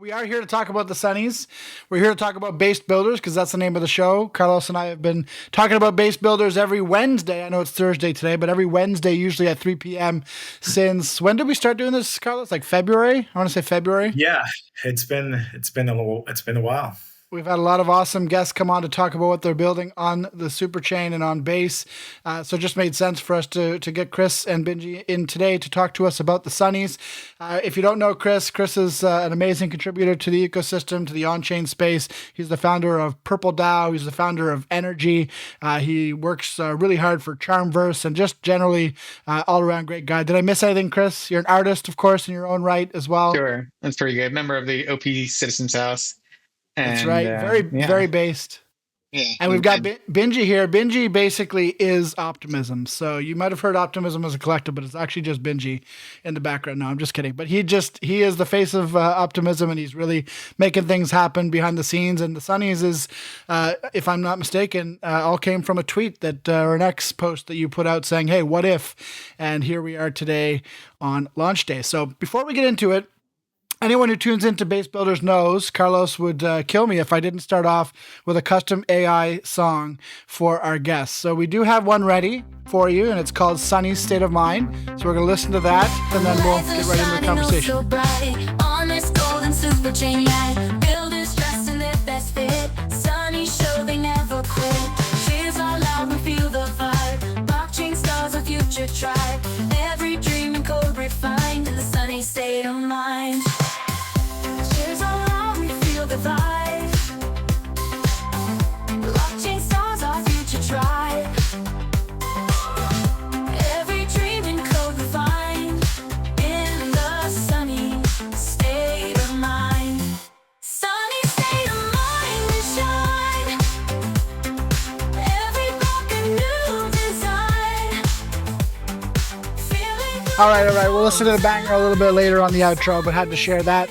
We are here to talk about the Sunnies. We're here to talk about base builders because that's the name of the show. Carlos and I have been talking about base builders every Wednesday. I know it's Thursday today, but every Wednesday, usually at 3 p.m. since when did we start doing this, Carlos? Like February? I want to say February. Yeah, it's been a while. We've had a lot of awesome guests come on to talk about what they're building on the Superchain and on base. So it just made sense for us to get Chris and Binji in today to talk to us about the Sunnies. If you don't know Chris is an amazing contributor to the ecosystem, to the on-chain space. He's the founder of Purple DAO. He's the founder of Energy. He works really hard for Charmverse and just generally all-around great guy. Did I miss anything, Chris? You're an artist, of course, in your own right as well. Sure, that's pretty good. Member of the OP Citizens House. That's right. Very based. Yeah. And we've got Binji here. Binji basically is Optimism. So you might have heard Optimism as a collective, but it's actually just Binji in the background. No, I'm just kidding. But he is the face of Optimism, and he's really making things happen behind the scenes. And the Sunnies is, if I'm not mistaken, all came from a tweet that or an X post that you put out saying, "Hey, what if?" And here we are today on launch day. So before we get into it, anyone who tunes into Base Builders knows Carlos would kill me if I didn't start off with a custom AI song for our guests. So we do have one ready for you, and it's called Sunny's State of Mind. So we're going to listen to that, and then we'll get right into the conversation. On this golden Superchain ride, builders dressed in their best fit. Sunny show they never quit. Cheers all loud, we feel the vibe. Blockchain stars, a future tribe. Every dream and code refined in the sunny state of mind. The vibe. Blockchain stars, our future tribe. Every dream and code refined in the sunny state of mind. Sunny state of mind we shine. Every block a new design. All right. We'll listen to the banger a little bit later on the outro, but had to share that.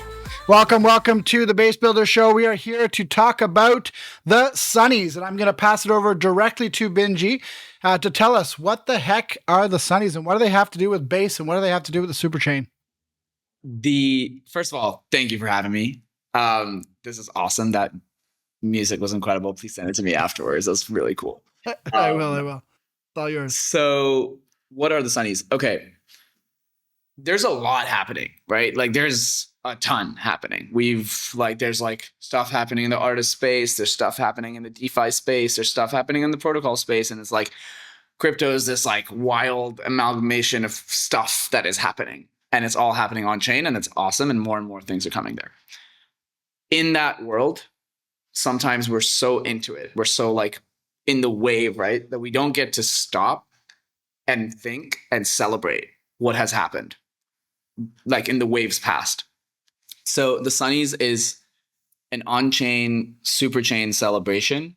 Welcome to the Base Builder Show. We are here to talk about the Sunnies, and I'm going to pass it over directly to Binji to tell us what the heck are the Sunnies and what do they have to do with base and what do they have to do with the Superchain? First of all, thank you for having me. This is awesome. That music was incredible. Please send it to me afterwards. That's really cool. I will. It's all yours. So what are the Sunnies? Okay. There's a lot happening, right? Like there's a ton happening. There's stuff happening in the artist space. There's stuff happening in the DeFi space. There's stuff happening in the protocol space. And it's like crypto is this like wild amalgamation of stuff that is happening. And it's all happening on chain and it's awesome. And more things are coming there. In that world, sometimes we're so into it. We're so like in the wave, right? That we don't get to stop and think and celebrate what has happened. Like in the waves past. So the Sunnies is an on-chain Superchain celebration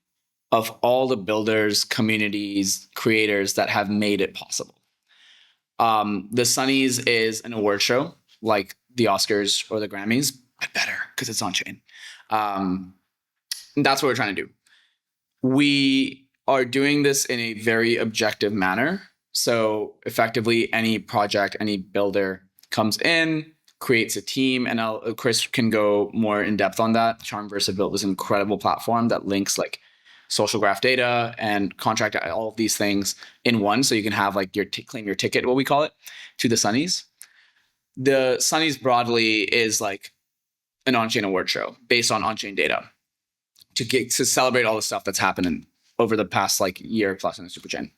of all the builders, communities, creators that have made it possible. The Sunnies is an award show like the Oscars or the Grammys, but better because it's on-chain. That's what we're trying to do. We are doing this in a very objective manner. So effectively, any project, any builder comes in, creates a team, and Chris can go more in depth on that. Charmverse built this incredible platform that links like social graph data and contract, all of these things in one. So you can have like your claim your ticket, what we call it, to the Sunnies. The Sunnies broadly is like an on-chain award show based on on-chain data to celebrate all the stuff that's happening over the past like year plus in the Superchain.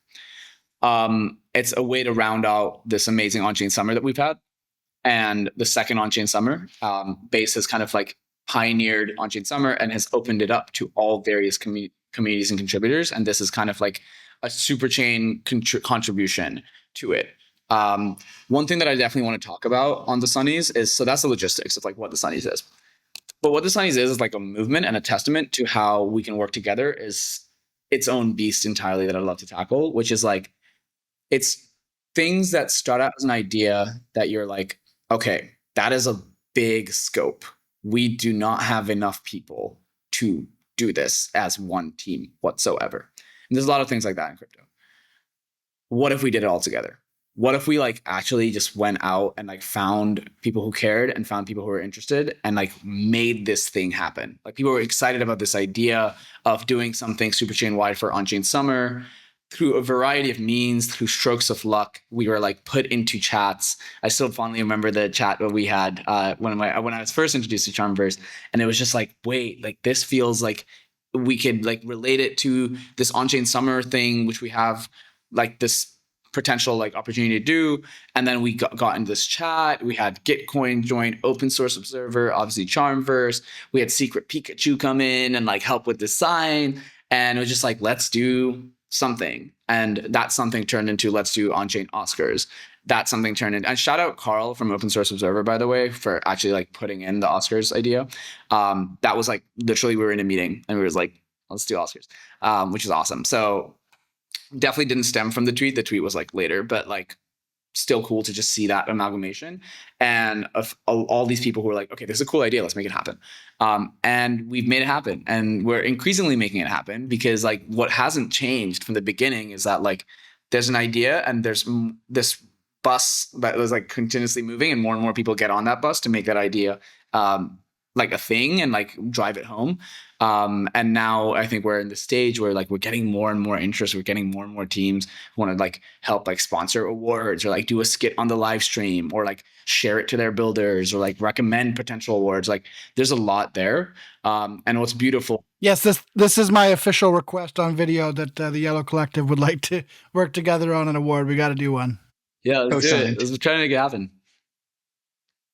It's a way to round out this amazing on-chain summer that we've had. And the second on-chain summer, Base has kind of like pioneered on-chain summer and has opened it up to all various communities and contributors. And this is kind of like a Superchain contribution to it. One thing that I definitely want to talk about on the Sunnies is, so that's the logistics of like what the Sunnies is. But what the Sunnies is like a movement and a testament to how we can work together is its own beast entirely that I'd love to tackle, which is like, it's things that start out as an idea that you're like, okay, that is a big scope. We do not have enough people to do this as one team whatsoever. And there's a lot of things like that in crypto. What if we did it all together? what if we like actually just went out and like found people who cared and found people who were interested and like made this thing happen? Like people were excited about this idea of doing something Superchain wide for on-chain summer through a variety of means, through strokes of luck. We were like put into chats. I still fondly remember the chat that we had when I was first introduced to Charmverse, and it was just like, wait, like this feels like we could like relate it to this on-chain summer thing, which we have like this potential like opportunity to do. And then we got into this chat. We had Gitcoin join open source observer, obviously Charmverse. We had Secret Pikachu come in and like help with design. And it was just like, let's do something. And that something turned into let's do on-chain Oscars. That something turned into, and shout out Carl from Open Source Observer, by the way, for actually like putting in the Oscars idea. That was like literally we were in a meeting and we was like, let's do Oscars, which is awesome. So definitely didn't stem from the tweet. The tweet was like later, but like still cool to just see that amalgamation and of all these people who were like, okay, this is a cool idea. Let's make it happen. And we've made it happen, and we're increasingly making it happen because like what hasn't changed from the beginning is that like there's an idea and there's this bus that was like continuously moving, and more people get on that bus to make that idea like a thing and like drive it home. And now I think we're in the stage where like we're getting more and more interest. We're getting more and more teams who want to like help like sponsor awards or like do a skit on the live stream or like share it to their builders or like recommend potential awards. Like there's a lot there. And what's beautiful. Yes, this is my official request on video that the Yellow Collective would like to work together on an award. We got to do one. Yeah, let's do it. Let's try to make it happen.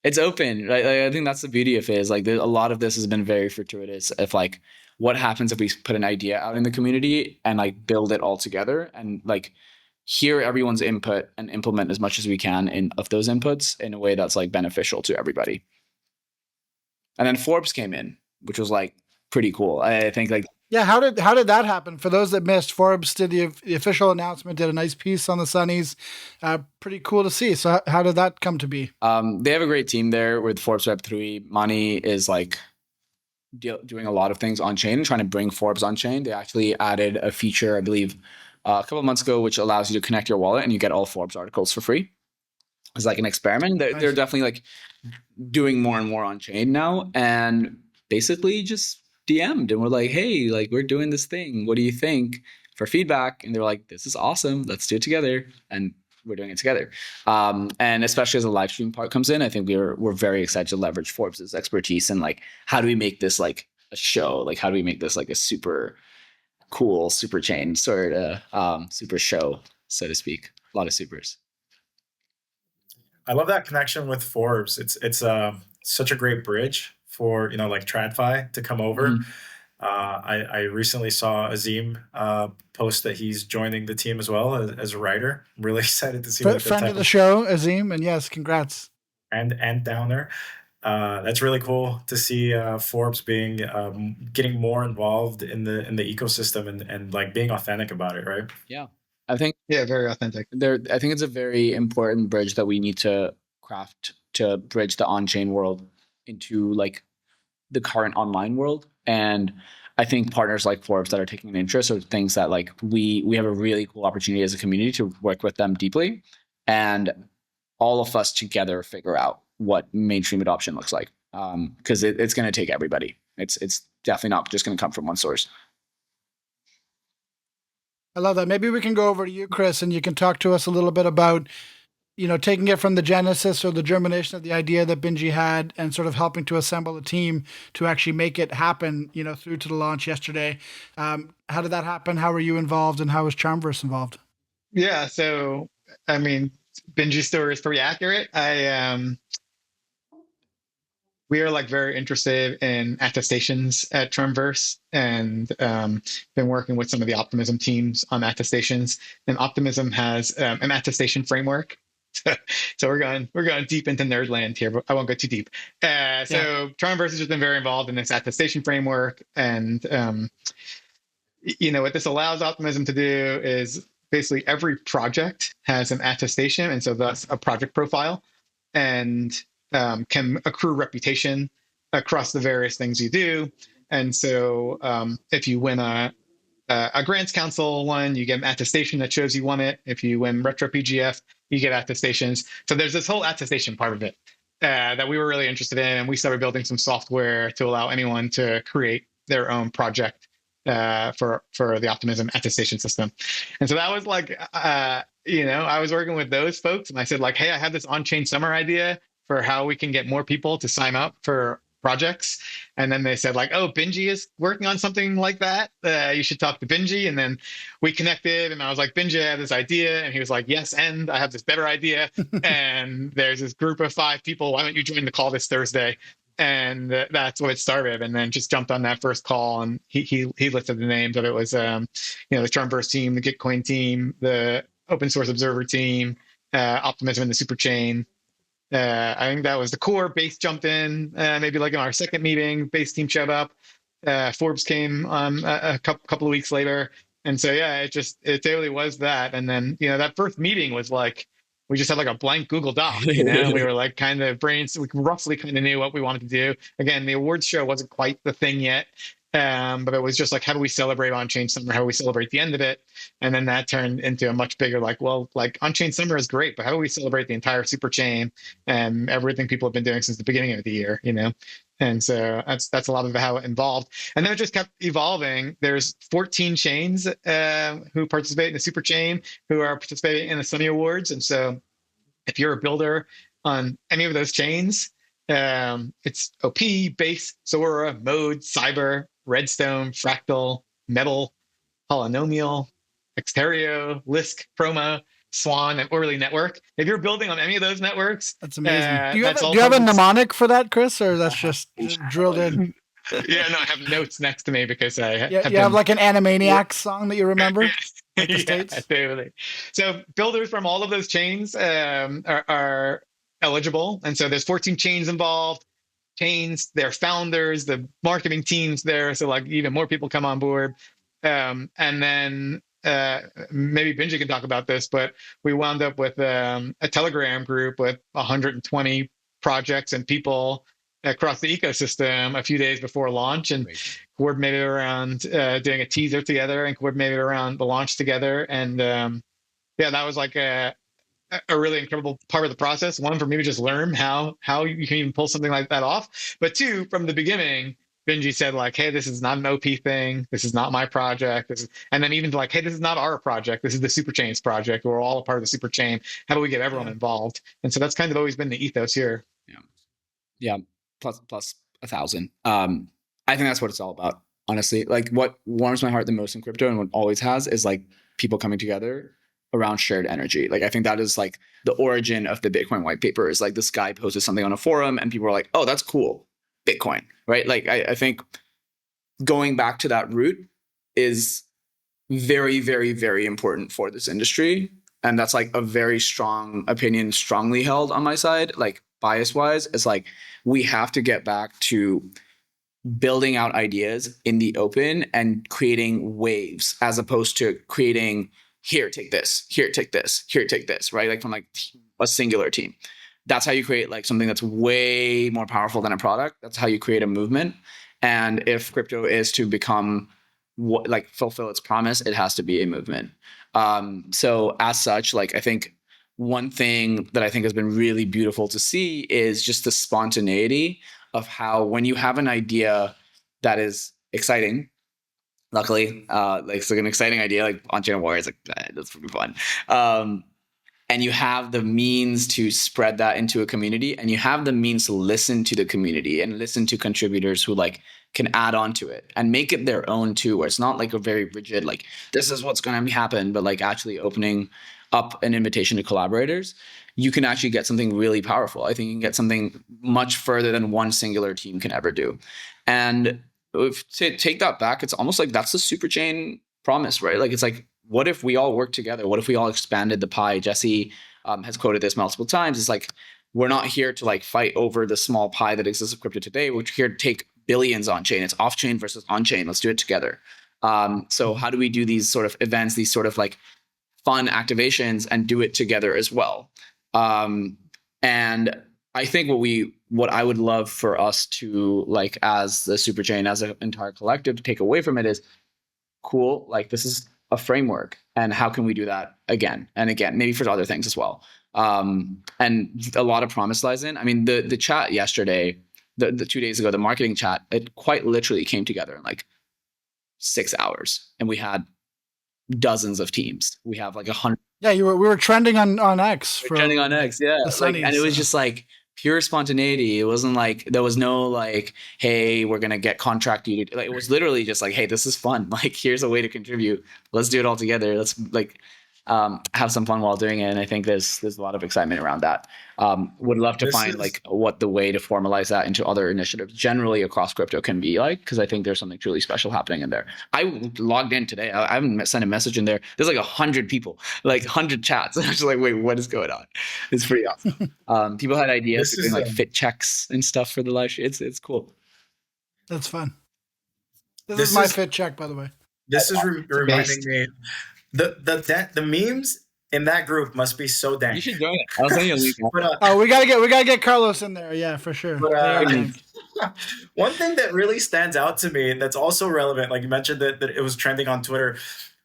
It's open, right? Like, I think that's the beauty of it is like a lot of this has been very fortuitous. If like, what happens if we put an idea out in the community and like build it all together and like hear everyone's input and implement as much as we can of those inputs in a way that's like beneficial to everybody. And then Forbes came in, which was like pretty cool. I think like. Yeah, how did that happen? For those that missed, Forbes did the official announcement, did a nice piece on the Sunnies. Pretty cool to see. So how did that come to be? They have a great team there with Forbes Web3. Mani is like doing a lot of things on chain and trying to bring Forbes on chain. They actually added a feature, I believe, a couple of months ago, which allows you to connect your wallet and you get all Forbes articles for free. It's like an experiment. They're definitely like doing more and more on chain now, and basically just DM'd and we're like, hey, like we're doing this thing. What do you think for feedback? And they're like, this is awesome. Let's do it together. And we're doing it together. And especially as the live stream part comes in, I think we're very excited to leverage Forbes' expertise and like, how do we make this like a show? Like, how do we make this like a super cool super chain sort of super show, so to speak? A lot of supers. I love that connection with Forbes. It's such a great bridge for, you know, like TradFi to come over. Mm-hmm. I recently saw Azim post that he's joining the team as well as a writer. I'm really excited to see what friend of the show, Azim, and yes, congrats. And Downer. That's really cool to see Forbes being getting more involved in the ecosystem and like being authentic about it, right? Yeah, I think very authentic. I think it's a very important bridge that we need to craft to bridge the on-chain world into like the current online world. And I think partners like Forbes that are taking an interest are things that like we have a really cool opportunity as a community to work with them deeply, and all of us together figure out what mainstream adoption looks like. Because it's going to take everybody. It's definitely not just going to come from one source. I love that. Maybe we can go over to you, Chris, and you can talk to us a little bit about, you know, taking it from the genesis or the germination of the idea that Binji had and sort of helping to assemble a team to actually make it happen, you know, through to the launch yesterday. How did that happen? How were you involved, and how was Charmverse involved? Yeah, so, I mean, Binji's story is pretty accurate. We are like very interested in attestations at Charmverse, and been working with some of the Optimism teams on attestations. And Optimism has an attestation framework. So we're going deep into nerdland here, but I won't go too deep. So Charmverse has just been very involved in this attestation framework, and you know what this allows Optimism to do is basically every project has an attestation, and so thus a project profile, and can accrue reputation across the various things you do. And so if you win a a grants council one, you get an attestation that shows you won it. If you win retro PGF, you get attestations. So there's this whole attestation part of it that we were really interested in, and we started building some software to allow anyone to create their own project for the Optimism attestation system. And so that was like, I was working with those folks, and I said like, hey, I have this on-chain summer idea for how we can get more people to sign up for projects. And then they said like, oh, Binji is working on something like that. You should talk to Binji. And then we connected, and I was like, Binji, I have this idea. And he was like, yes, and I have this better idea. And there's this group of 5 people. Why don't you join the call this Thursday? And that's what it started. And then just jumped on that first call, and he listed the names of it. Was the Charmverse team, the Gitcoin team, the Open Source Observer team, Optimism, and the Superchain. I think that was the core. Base jumped in, maybe like in our second meeting. Base team showed up. Forbes came a couple of weeks later, and so yeah, it totally was that. And then that first meeting was like, we just had like a blank Google Doc. We were like kind of brains. We roughly kind of knew what we wanted to do. Again, the awards show wasn't quite the thing yet. But it was just like, how do we celebrate on-chain summer? How do we celebrate the end of it? And then that turned into a much bigger, like on-chain summer is great, but how do we celebrate the entire super chain and everything people have been doing since the beginning of the year, And so that's a lot of how it involved. And then it just kept evolving. There's 14 chains who participate in the super chain, who are participating in the Sunny Awards. And so if you're a builder on any of those chains, it's OP, Base, Zora, Mode, Cyber, Redstone, Fractal, Metal, Polynomial, Exterio, Lisk, Chroma, Swan, and Orly Network. If you're building on any of those networks, that's amazing. Do you have a mnemonic for that, Chris, or that's just drilled in? Yeah, no, I have notes next to me because you have like an Animaniacs song that you remember? Like the States? Totally. So builders from all of those chains are eligible. And so there's 14 chains involved. Chains, their founders, the marketing teams there. So like even more people come on board. And then maybe Binji can talk about this, but we wound up with a Telegram group with 120 projects and people across the ecosystem a few days before launch, and coordinated around doing a teaser together and coordinated around the launch together. And that was like a really incredible part of the process. One, for me to just learn how you can even pull something like that off. But 2, from the beginning, Binji said like, hey, this is not an OP thing. This is not my project. And then even like, hey, this is not our project. This is the Superchain's project. We're all a part of the Superchain. How do we get everyone involved? And so that's kind of always been the ethos here. Yeah. Plus 1,000. I think that's what it's all about, honestly. Like what warms my heart the most in crypto, and what always has, is like people coming together around shared energy. Like I think that is like the origin of the Bitcoin white paper. Is like this guy posted something on a forum and people were like, oh, that's cool, Bitcoin, right? Like I think going back to that root is very, very, very important for this industry. And that's like a very strong opinion, strongly held on my side, like bias wise. It's like we have to get back to building out ideas in the open and creating waves, as opposed to creating here, take this, here, take this, here, take this, right? Like from like a singular team. That's how you create like something that's way more powerful than a product. That's how you create a movement. And if crypto is to become fulfill its promise, it has to be a movement. So as such, like I think one thing that I think has been really beautiful to see is just the spontaneity of how when you have an idea that is exciting, luckily, like it's like an exciting idea, like on-chain warriors, like that's pretty fun. And you have the means to spread that into a community, and you have the means to listen to the community and listen to contributors who like can add on to it and make it their own too, where it's not like a very rigid, like this is what's going to happen, but like actually opening up an invitation to collaborators, you can actually get something really powerful. I think you can get something much further than one singular team can ever do. And if to take that back, it's almost like that's the Superchain promise, right? Like it's like, what if we all work together? What if we all expanded the pie? Jesse has quoted this multiple times. It's like, we're not here to like fight over the small pie that exists of crypto today. We're here to take billions on chain. It's off chain versus on chain. Let's do it together. So how do we do these sort of events, these sort of like fun activations, and do it together as well? And I think what I would love for us to, like, as the Superchain, as an entire collective, to take away from it is cool, like this is a framework, and how can we do that again and again, maybe for other things as well. And a lot of promise lies in. I mean, the chat yesterday, the 2 days ago, the marketing chat, it quite literally came together in like 6 hours, and we had dozens of teams. We have like 100. Yeah, we were trending on X. Trending on X, yeah. Sunnies, and it was just like pure spontaneity. It wasn't like there was no like, hey, we're gonna get contract you. Like it was literally just like, hey, this is fun. Like here's a way to contribute. Let's do it all together. Let's like have some fun while doing it. And I think there's a lot of excitement around that. Would love to find like what the way to formalize that into other initiatives generally across crypto can be like, because I think there's something truly special happening in there. I logged in today. I haven't sent a message in there. There's like 100 people, like 100 chats. I was like, wait, what is going on? It's pretty awesome. People had ideas for doing like fit checks and stuff for the live stream. It's cool. That's fun. This is my fit check, by the way. This is reminding me. The memes in that group must be so dank. You should join it. I'll send you a link. Oh, we gotta get Carlos in there. Yeah, for sure. But, one thing that really stands out to me that's also relevant, like you mentioned that it was trending on Twitter,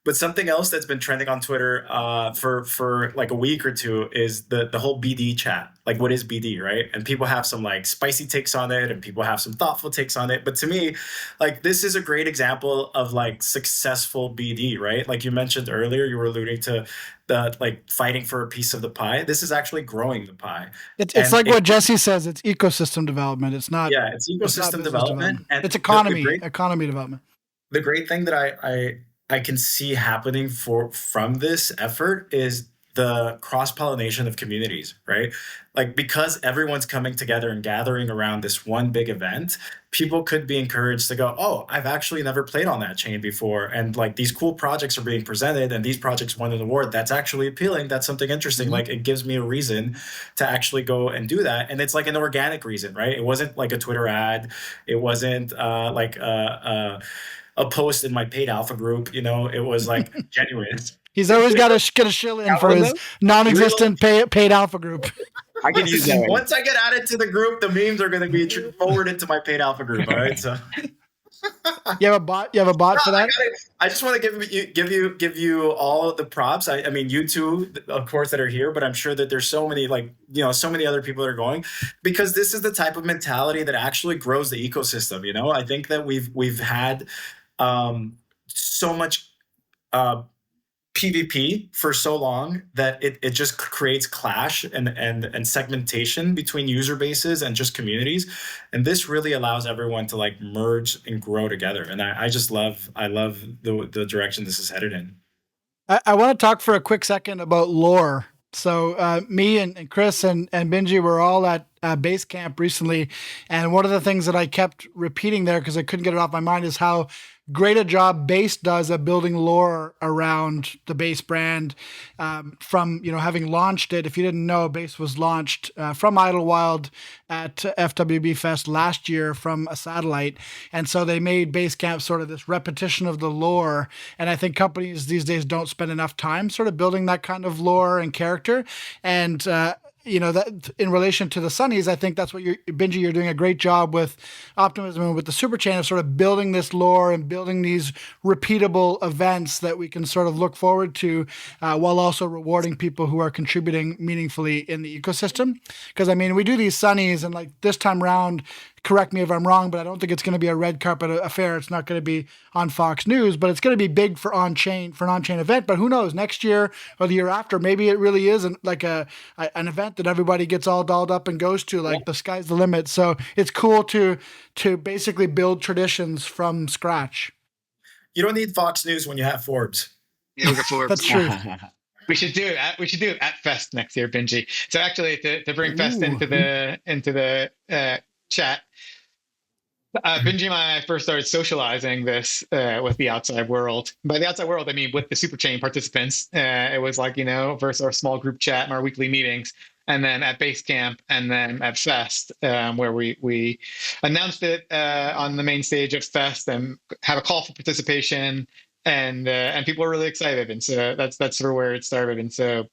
but something else that's been trending on Twitter for like a week or two is the whole BD chat. Like, what is BD, right? And people have some like spicy takes on it, and people have some thoughtful takes on it. But to me, like this is a great example of like successful BD, right? Like you mentioned earlier, you were alluding to the like fighting for a piece of the pie. This is actually growing the pie. It's like what Jesse says. It's ecosystem development. It's not. Yeah, it's ecosystem development. And it's economy development. The great thing that I can see happening from this effort is the cross-pollination of communities, right? Like because everyone's coming together and gathering around this one big event, people could be encouraged to go, oh, I've actually never played on that chain before. And like these cool projects are being presented and these projects won an award. That's actually appealing. That's something interesting. Mm-hmm. Like it gives me a reason to actually go and do that. And it's like an organic reason, right? It wasn't like a Twitter ad. It wasn't like a post in my paid alpha group, it was like genuine. He's always got to get a shill in for his non-existent paid alpha group. I can use that. Once I get added to the group, the memes are going to be forwarded to my paid alpha group. All right, so you have a bot. You have a bot for that. I just want to give you all the props. I mean, you two, of course, that are here, but I'm sure that there's so many so many other people that are going, because this is the type of mentality that actually grows the ecosystem. I think that we've had so much PvP for so long that it just creates clash and segmentation between user bases and just communities. And this really allows everyone to like merge and grow together. And I love the direction this is headed in. I want to talk for a quick second about lore. So me and Chris and Binji were all at Basecamp recently. And one of the things that I kept repeating there, because I couldn't get it off my mind, is how great a job Base does at building lore around the Base brand. From having launched it, if you didn't know, Base was launched from Idlewild at FWB Fest last year from a satellite, and so they made Basecamp sort of this repetition of the lore. And I think companies these days don't spend enough time sort of building that kind of lore and character. And that in relation to the Sunnies, I think that's what Binji, you're doing a great job with Optimism and with the Superchain of sort of building this lore and building these repeatable events that we can sort of look forward to while also rewarding people who are contributing meaningfully in the ecosystem. Because I mean, we do these Sunnies, and like this time round, correct me if I'm wrong, but I don't think it's going to be a red carpet affair. It's not going to be on Fox News, but it's going to be big for an on-chain event. But who knows, next year or the year after, maybe it really is an event that everybody gets all dolled up and goes to. Like the sky's the limit. So it's cool to basically build traditions from scratch. You don't need Fox News when you have Forbes. Yeah, look at Forbes. That's true. We should do it at Fest next year, Binji. So actually, to bring Fest into the chat. Binji and I first started socializing this with the outside world. By the outside world, I mean with the Superchain participants. It was like, versus our small group chat and our weekly meetings. And then at Basecamp and then at Fest, where we announced it on the main stage of Fest and had a call for participation. And people were really excited. And so that's sort of where it started. And so,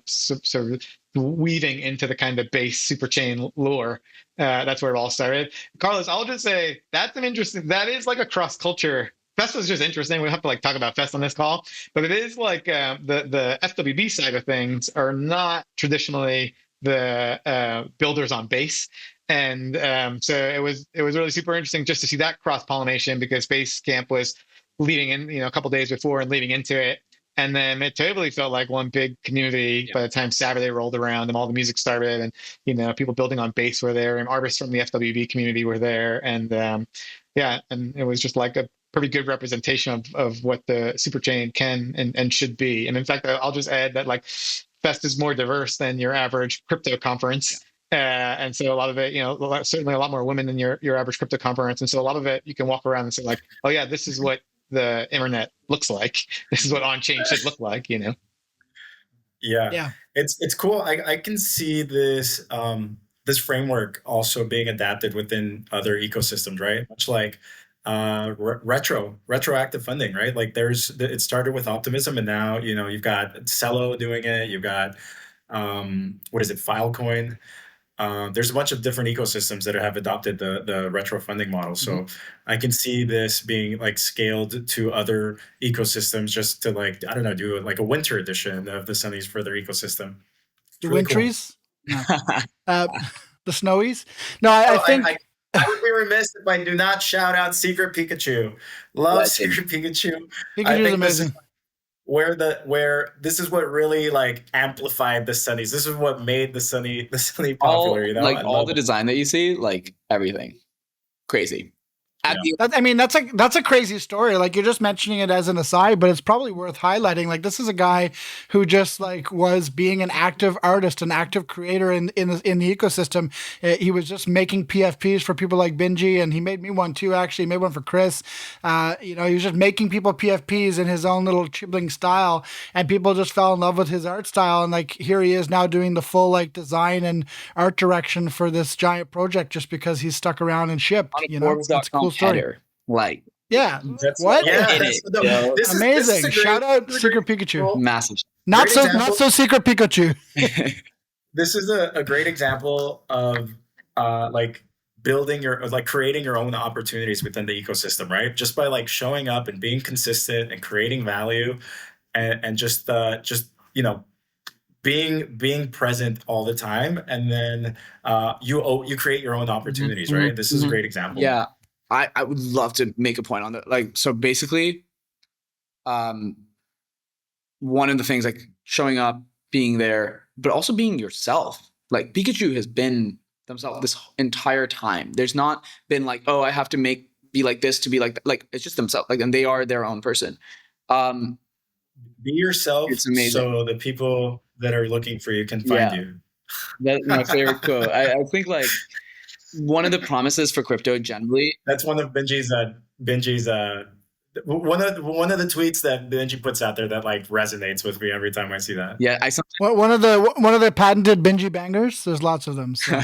sort of weaving into the kind of Base Superchain lore. That's where it all started. Carlos, I'll just say that is like a cross-culture Fest was just interesting. We don't have to like talk about Fest on this call, but it is like the FWB side of things are not traditionally the builders on base. And so it was really super interesting just to see that cross pollination because Basecamp was leading in, a couple days before and leading into it. And then it totally felt like one big community by the time Saturday rolled around and all the music started and, people building on base were there and artists from the FWB community were there. And and it was just like a pretty good representation of what the Superchain can and should be. And in fact, I'll just add that like Fest is more diverse than your average crypto conference. And so a lot of it, certainly a lot more women than your average crypto conference. And so a lot of it, you can walk around and say like, oh yeah, this is what the internet looks like. This is what on-chain should look like, Yeah. It's cool. I can see this this framework also being adapted within other ecosystems, right? Much like retroactive funding, right? Like it started with Optimism, and now you've got Cello doing it. You've got what is it, Filecoin? There's a bunch of different ecosystems that have adopted the retro funding model. So I can see this being like scaled to other ecosystems just to like, I don't know, do like a winter edition of the Sunnies for their ecosystem. The Wintries? Cool. No. The Snowies? No, I think... I would be remiss if I do not shout out Secret Pikachu. Love Secret Pikachu. Pikachu's amazing. Where this is what really like amplified the Sunnies. This is what made the Sunny popular. All the design that you see, like everything, crazy. That's a crazy story. Like you're just mentioning it as an aside, but it's probably worth highlighting. Like this is a guy who just like was being an active artist, an active creator in the ecosystem. He was just making PFPs for people like Binji, and he made me one too. Actually, he made one for Chris. He was just making people PFPs in his own little chibbling style, and people just fell in love with his art style. And like here he is now doing the full like design and art direction for this giant project just because he's stuck around and shipped. It's cool. Story. Like what? Yeah, this amazing. Shout out Secret Pikachu. Massive. Not so Secret Pikachu. This is a great example of like creating your own opportunities within the ecosystem, right? Just by like showing up and being consistent and creating value and just being present all the time, and then you create your own opportunities, right? This is a great example. Yeah. I would love to make a point on that. Like, so basically, one of the things like showing up, being there, but also being yourself. Like Pikachu has been themselves this entire time. There's not been like, oh, I have to be like this to be like that. Like it's just themselves. Like, and they are their own person. Be yourself. It's amazing. So the people that are looking for you can find you. That's my favorite quote. I think like one of the promises for crypto generally. That's one of Binji's one of the tweets that Binji puts out there that like resonates with me every time I see that. Yeah, one of the patented Binji bangers. There's lots of them. So.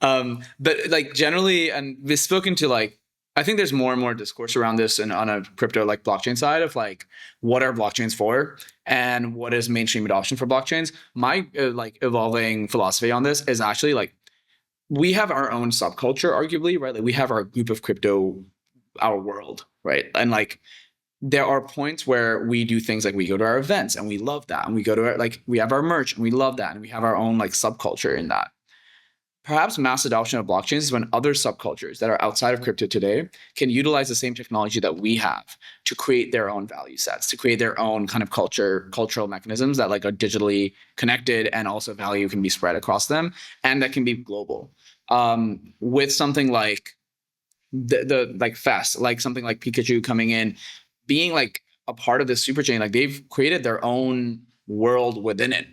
But like generally, and we've spoken to like, I think there's more and more discourse around this and on a crypto like blockchain side of like what are blockchains for and what is mainstream adoption for blockchains. My like evolving philosophy on this is actually like, we have our own subculture, arguably, right? Like we have our group of crypto, our world, right? And like there are points where we do things like we go to our events and we love that. And we go to like we have our merch and we love that. And we have our own like subculture in that. Perhaps mass adoption of blockchains is when other subcultures that are outside of crypto today can utilize the same technology that we have to create their own value sets, to create their own kind of cultural mechanisms that like are digitally connected and also value can be spread across them and that can be global. With something like the like Fest, like something like Pikachu coming in, being like a part of this super chain, like they've created their own world within it.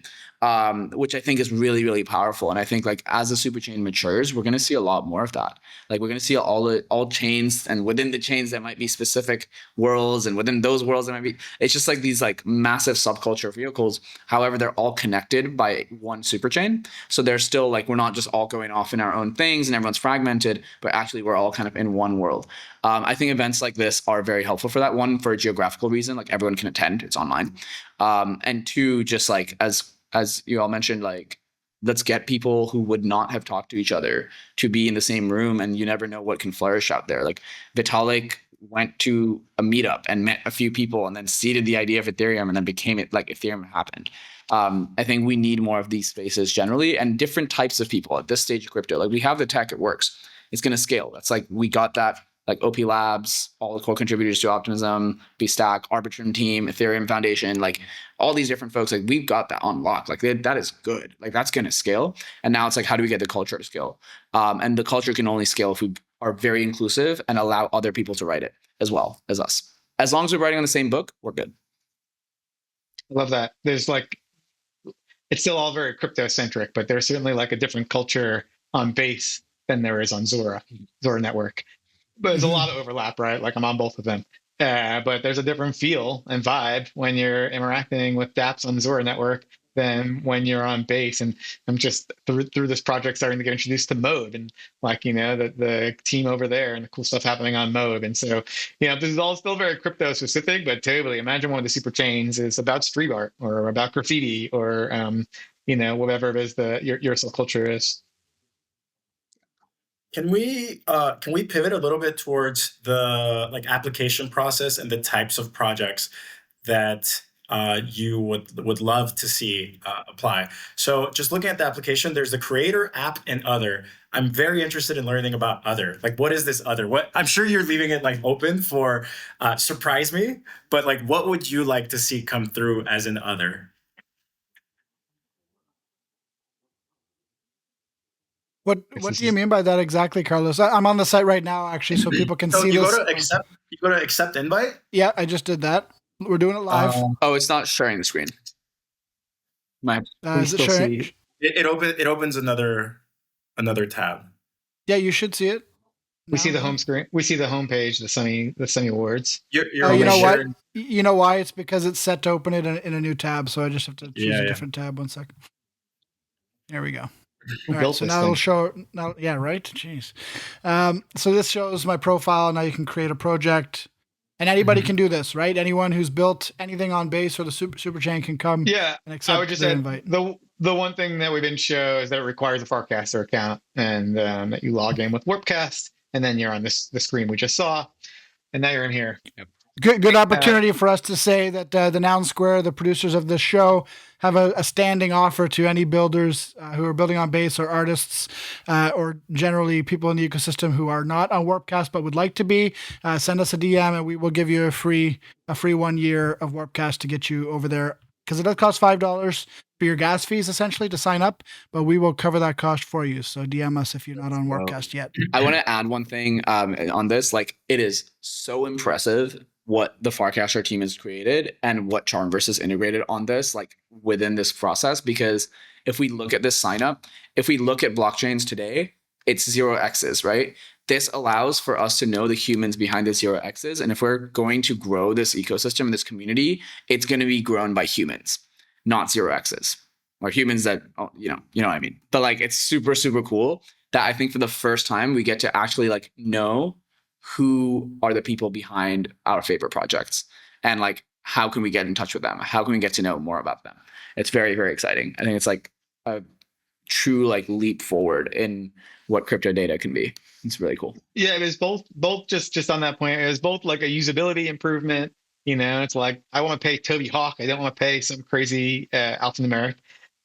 Which I think is really, really powerful. And I think like as the super chain matures, we're going to see a lot more of that. Like we're going to see all chains, and within the chains there might be specific worlds, and within those worlds there might be, it's just like these like massive subculture vehicles. However, they're all connected by one super chain. So they're still like, we're not just all going off in our own things and everyone's fragmented, but actually we're all kind of in one world. I think events like this are very helpful for that. One, for a geographical reason, like everyone can attend, it's online. And two, just like as you all mentioned, like let's get people who would not have talked to each other to be in the same room, and you never know what can flourish out there. Like Vitalik went to a meetup and met a few people and then seeded the idea of Ethereum, and then became it like Ethereum happened. I think we need more of these spaces generally, and different types of people at this stage of crypto. Like we have the tech, it works. It's going to scale. That's like, we got that, like OP Labs, all the core contributors to Optimism, BStack, Arbitrum team, Ethereum Foundation, like all these different folks, like we've got that on lock. Like that is good. Like that's going to scale. And now it's like, how do we get the culture to scale? And the culture can only scale if we are very inclusive and allow other people to write it as well as us. As long as we're writing on the same book, we're good. I love that. There's like, it's still all very crypto centric, but there's certainly like a different culture on Base than there is on Zora Network. But there's a lot of overlap, right? Like I'm on both of them. But there's a different feel and vibe when you're interacting with dApps on Zora Network than when you're on Base. And I'm just through this project starting to get introduced to Mode, and like, you know, the team over there and the cool stuff happening on Mode. And so, you know, this is all still very crypto specific, but totally imagine one of the super chains is about street art or about graffiti or, you know, whatever it is your subculture is. Can we pivot a little bit towards the like application process and the types of projects that you would love to see apply? So just looking at the application, there's the creator, app, and other. I'm very interested in learning about other. Like, what is this other? What, I'm sure you're leaving it like open for surprise me, but like, what would you like to see come through as an other? What do you mean by that exactly, Carlos? I'm on the site right now, actually, so people can So see you this. go to accept invite. Yeah, I just did that. We're doing it live. Oh, it's not sharing the screen. Is it sharing? It opens another tab. Yeah, you should see it. We see the home screen. We see the home page, the Sunny Awards. You're you know what? sharing. You know why? It's because it's set to open it in a new tab, so I just have to choose a different tab. 1 second. There we go. All right, so now it'll show. Now, yeah, right. Jeez. So this shows my profile. Now you can create a project, and anybody can do this, right? Anyone who's built anything on Base or the Superchain can come. Yeah, and accept I would just the say invite. the one thing that we didn't show is that it requires a Farcaster account, and that you log in with Warpcast, and then you're on the screen we just saw, and now you're in here. Yep. Good opportunity for us to say that the Noun Square, the producers of this show, have a standing offer to any builders who are building on Base or artists or generally people in the ecosystem who are not on Warpcast but would like to be. Send us a DM and we will give you a free 1 year of Warpcast to get you over there, because it does cost $5 for your gas fees essentially to sign up, but we will cover that cost for you. So DM us if you're not on Warpcast yet. I want to add one thing on this. Like, it is so impressive what the Farcaster team has created and what Charmverse has integrated on this, like within this process. Because if we look at this sign up, if we look at blockchains today, it's 0x's, right? This allows for us to know the humans behind the 0x's. And if we're going to grow this ecosystem, this community, it's going to be grown by humans, not 0x's, or humans that, you know what I mean? But like, it's super, super cool that I think for the first time we get to actually like know who are the people behind our favorite projects, and like, how can we get in touch with them? How can we get to know more about them? It's very, very exciting. I think it's like a true like leap forward in what crypto data can be. It's really cool. Yeah, it is both just on that point. It is both like a usability improvement. You know, it's like, I want to pay Toby Hawk. I don't want to pay some crazy alphanumeric.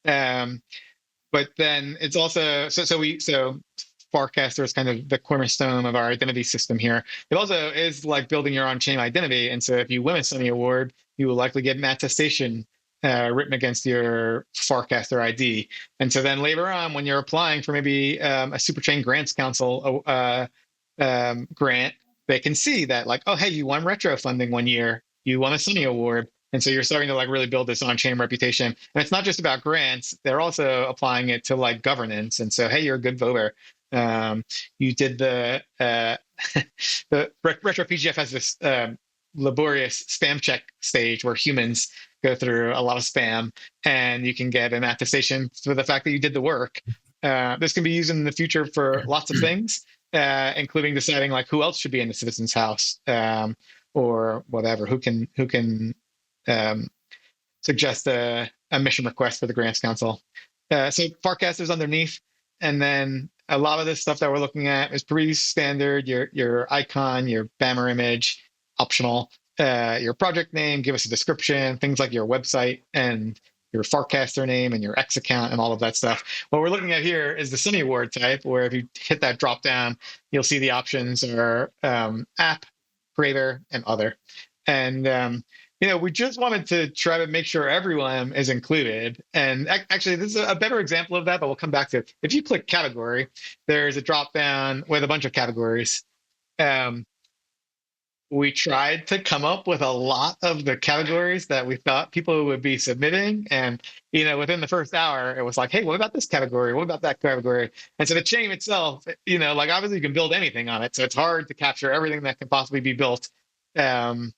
But then it's also so Farcaster is kind of the cornerstone of our identity system here. It also is like building your on-chain identity. And so if you win a Sunny Award, you will likely get an attestation written against your Farcaster ID. And so then later on, when you're applying for maybe a Superchain Grants Council grant, they can see that like, oh, hey, you won retro funding 1 year, you won a Sunny Award. And so you're starting to like really build this on-chain reputation. And it's not just about grants. They're also applying it to like governance. And so, hey, you're a good voter. You did the Retro PGF has this laborious spam check stage where humans go through a lot of spam, and you can get an attestation for the fact that you did the work. This can be used in the future for lots of things, including deciding like who else should be in the citizen's house, or whatever. Who can suggest a mission request for the Grants Council. So Farcast is underneath, and then a lot of this stuff that we're looking at is pretty standard. Your icon, your banner image, optional. Your project name, give us a description, things like your website and your Farcaster name and your X account and all of that stuff. What we're looking at here is the Sunny Award type, where if you hit that drop down, you'll see the options are app, creator, and other. And we just wanted to try to make sure everyone is included. And actually, this is a better example of that, but we'll come back to it. If you click category, there's a drop down with a bunch of categories. We tried to come up with a lot of the categories that we thought people would be submitting. And, within the first hour, it was like, hey, what about this category? What about that category? And so the chain itself, obviously you can build anything on it. So it's hard to capture everything that can possibly be built in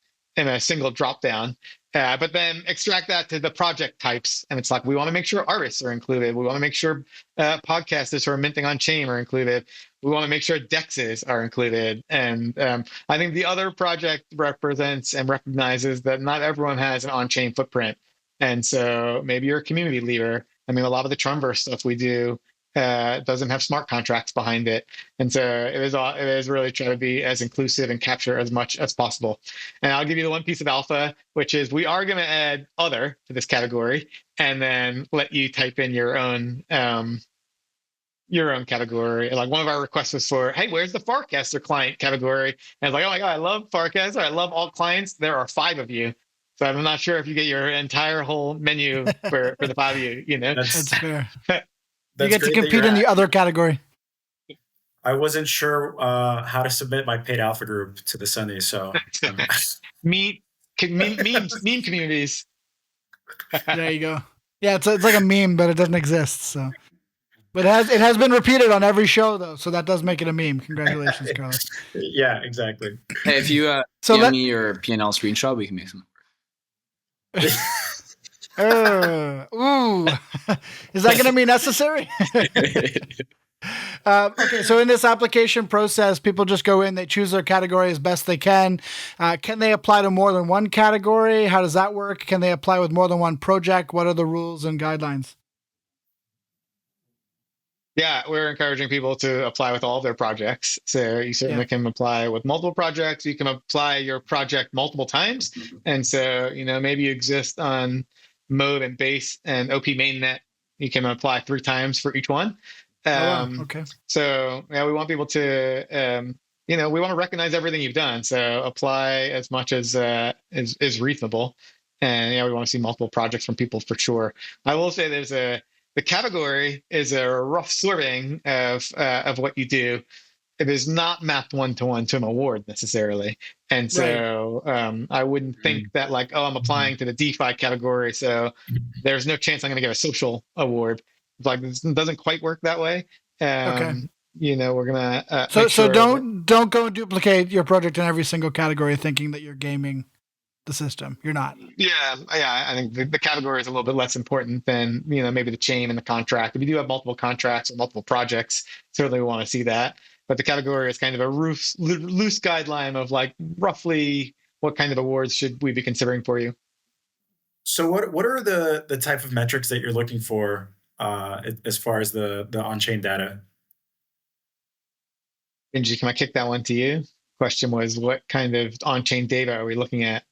a single drop down. But then extract that to the project types. And it's like, we want to make sure artists are included. We want to make sure podcasters who are minting on chain are included. We want to make sure dexes are included. And I think the other project represents and recognizes that not everyone has an on-chain footprint. And so maybe you're a community leader. I mean, a lot of the Trumverse stuff we do doesn't have smart contracts behind it. And so it is really trying to be as inclusive and capture as much as possible. And I'll give you the one piece of alpha, which is we are going to add other to this category and then let you type in your own category. Like one of our requests was for, hey, where's the Farcaster client category? And I was like, oh my God, I love Farcaster. I love all clients. There are 5 of you. So I'm not sure if you get your entire whole menu for the 5 of you, That's fair. That's you get to compete in the other category. I wasn't sure how to submit my paid alpha group to the Sunday, so meme communities. There you go. Yeah, it's like a meme, but it doesn't exist. So, but it has been repeated on every show though, so that does make it a meme. Congratulations, Carlos. Yeah, exactly. Hey, if you DM me your P&L screenshot, we can make some. Ooh, is that going to be necessary? Okay, so in this application process, people just go in, they choose their category as best they can. Can they apply to more than one category? How does that work? Can they apply with more than one project? What are the rules and guidelines? Yeah, we're encouraging people to apply with all of their projects. So you certainly can apply with multiple projects. You can apply your project multiple times. And so, maybe you exist on Mode and Base and OP Mainnet. You can apply 3 times for each one. Okay. So we want people to, we want to recognize everything you've done. So apply as much as is reasonable. And we want to see multiple projects from people for sure. I will say the category is a rough sorting of what you do. It is not mapped one-to-one to an award necessarily. And so I wouldn't think that I'm applying to the DeFi category, so there's no chance I'm going to get a social award. This doesn't quite work that way. Okay. We're going to so don't go and duplicate your project in every single category thinking that you're gaming the system. You're not. Yeah. I think the category is a little bit less important than, maybe the chain and the contract. If you do have multiple contracts or multiple projects, certainly we want to see that. But the category is kind of a loose guideline of roughly what kind of awards should we be considering for you. So what are the type of metrics that you're looking for as far as the on-chain data? Binji, can I kick that one to you? Question was, what kind of on-chain data are we looking at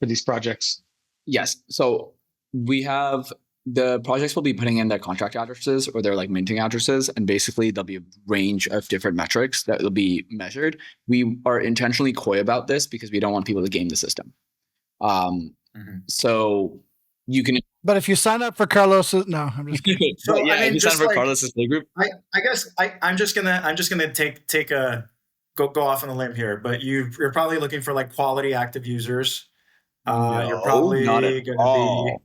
for these projects? Yes. So we have the projects will be putting in their contract addresses or their minting addresses, and basically there'll be a range of different metrics that will be measured. We are intentionally coy about this because we don't want people to game the system. So you can. But if you sign up for Carlos's, no, I'm just kidding. So if you sign up for Carlos's play group, I guess I'm just gonna take a go off on a limb here, but you're probably looking for quality active users. No, you're probably not going to be.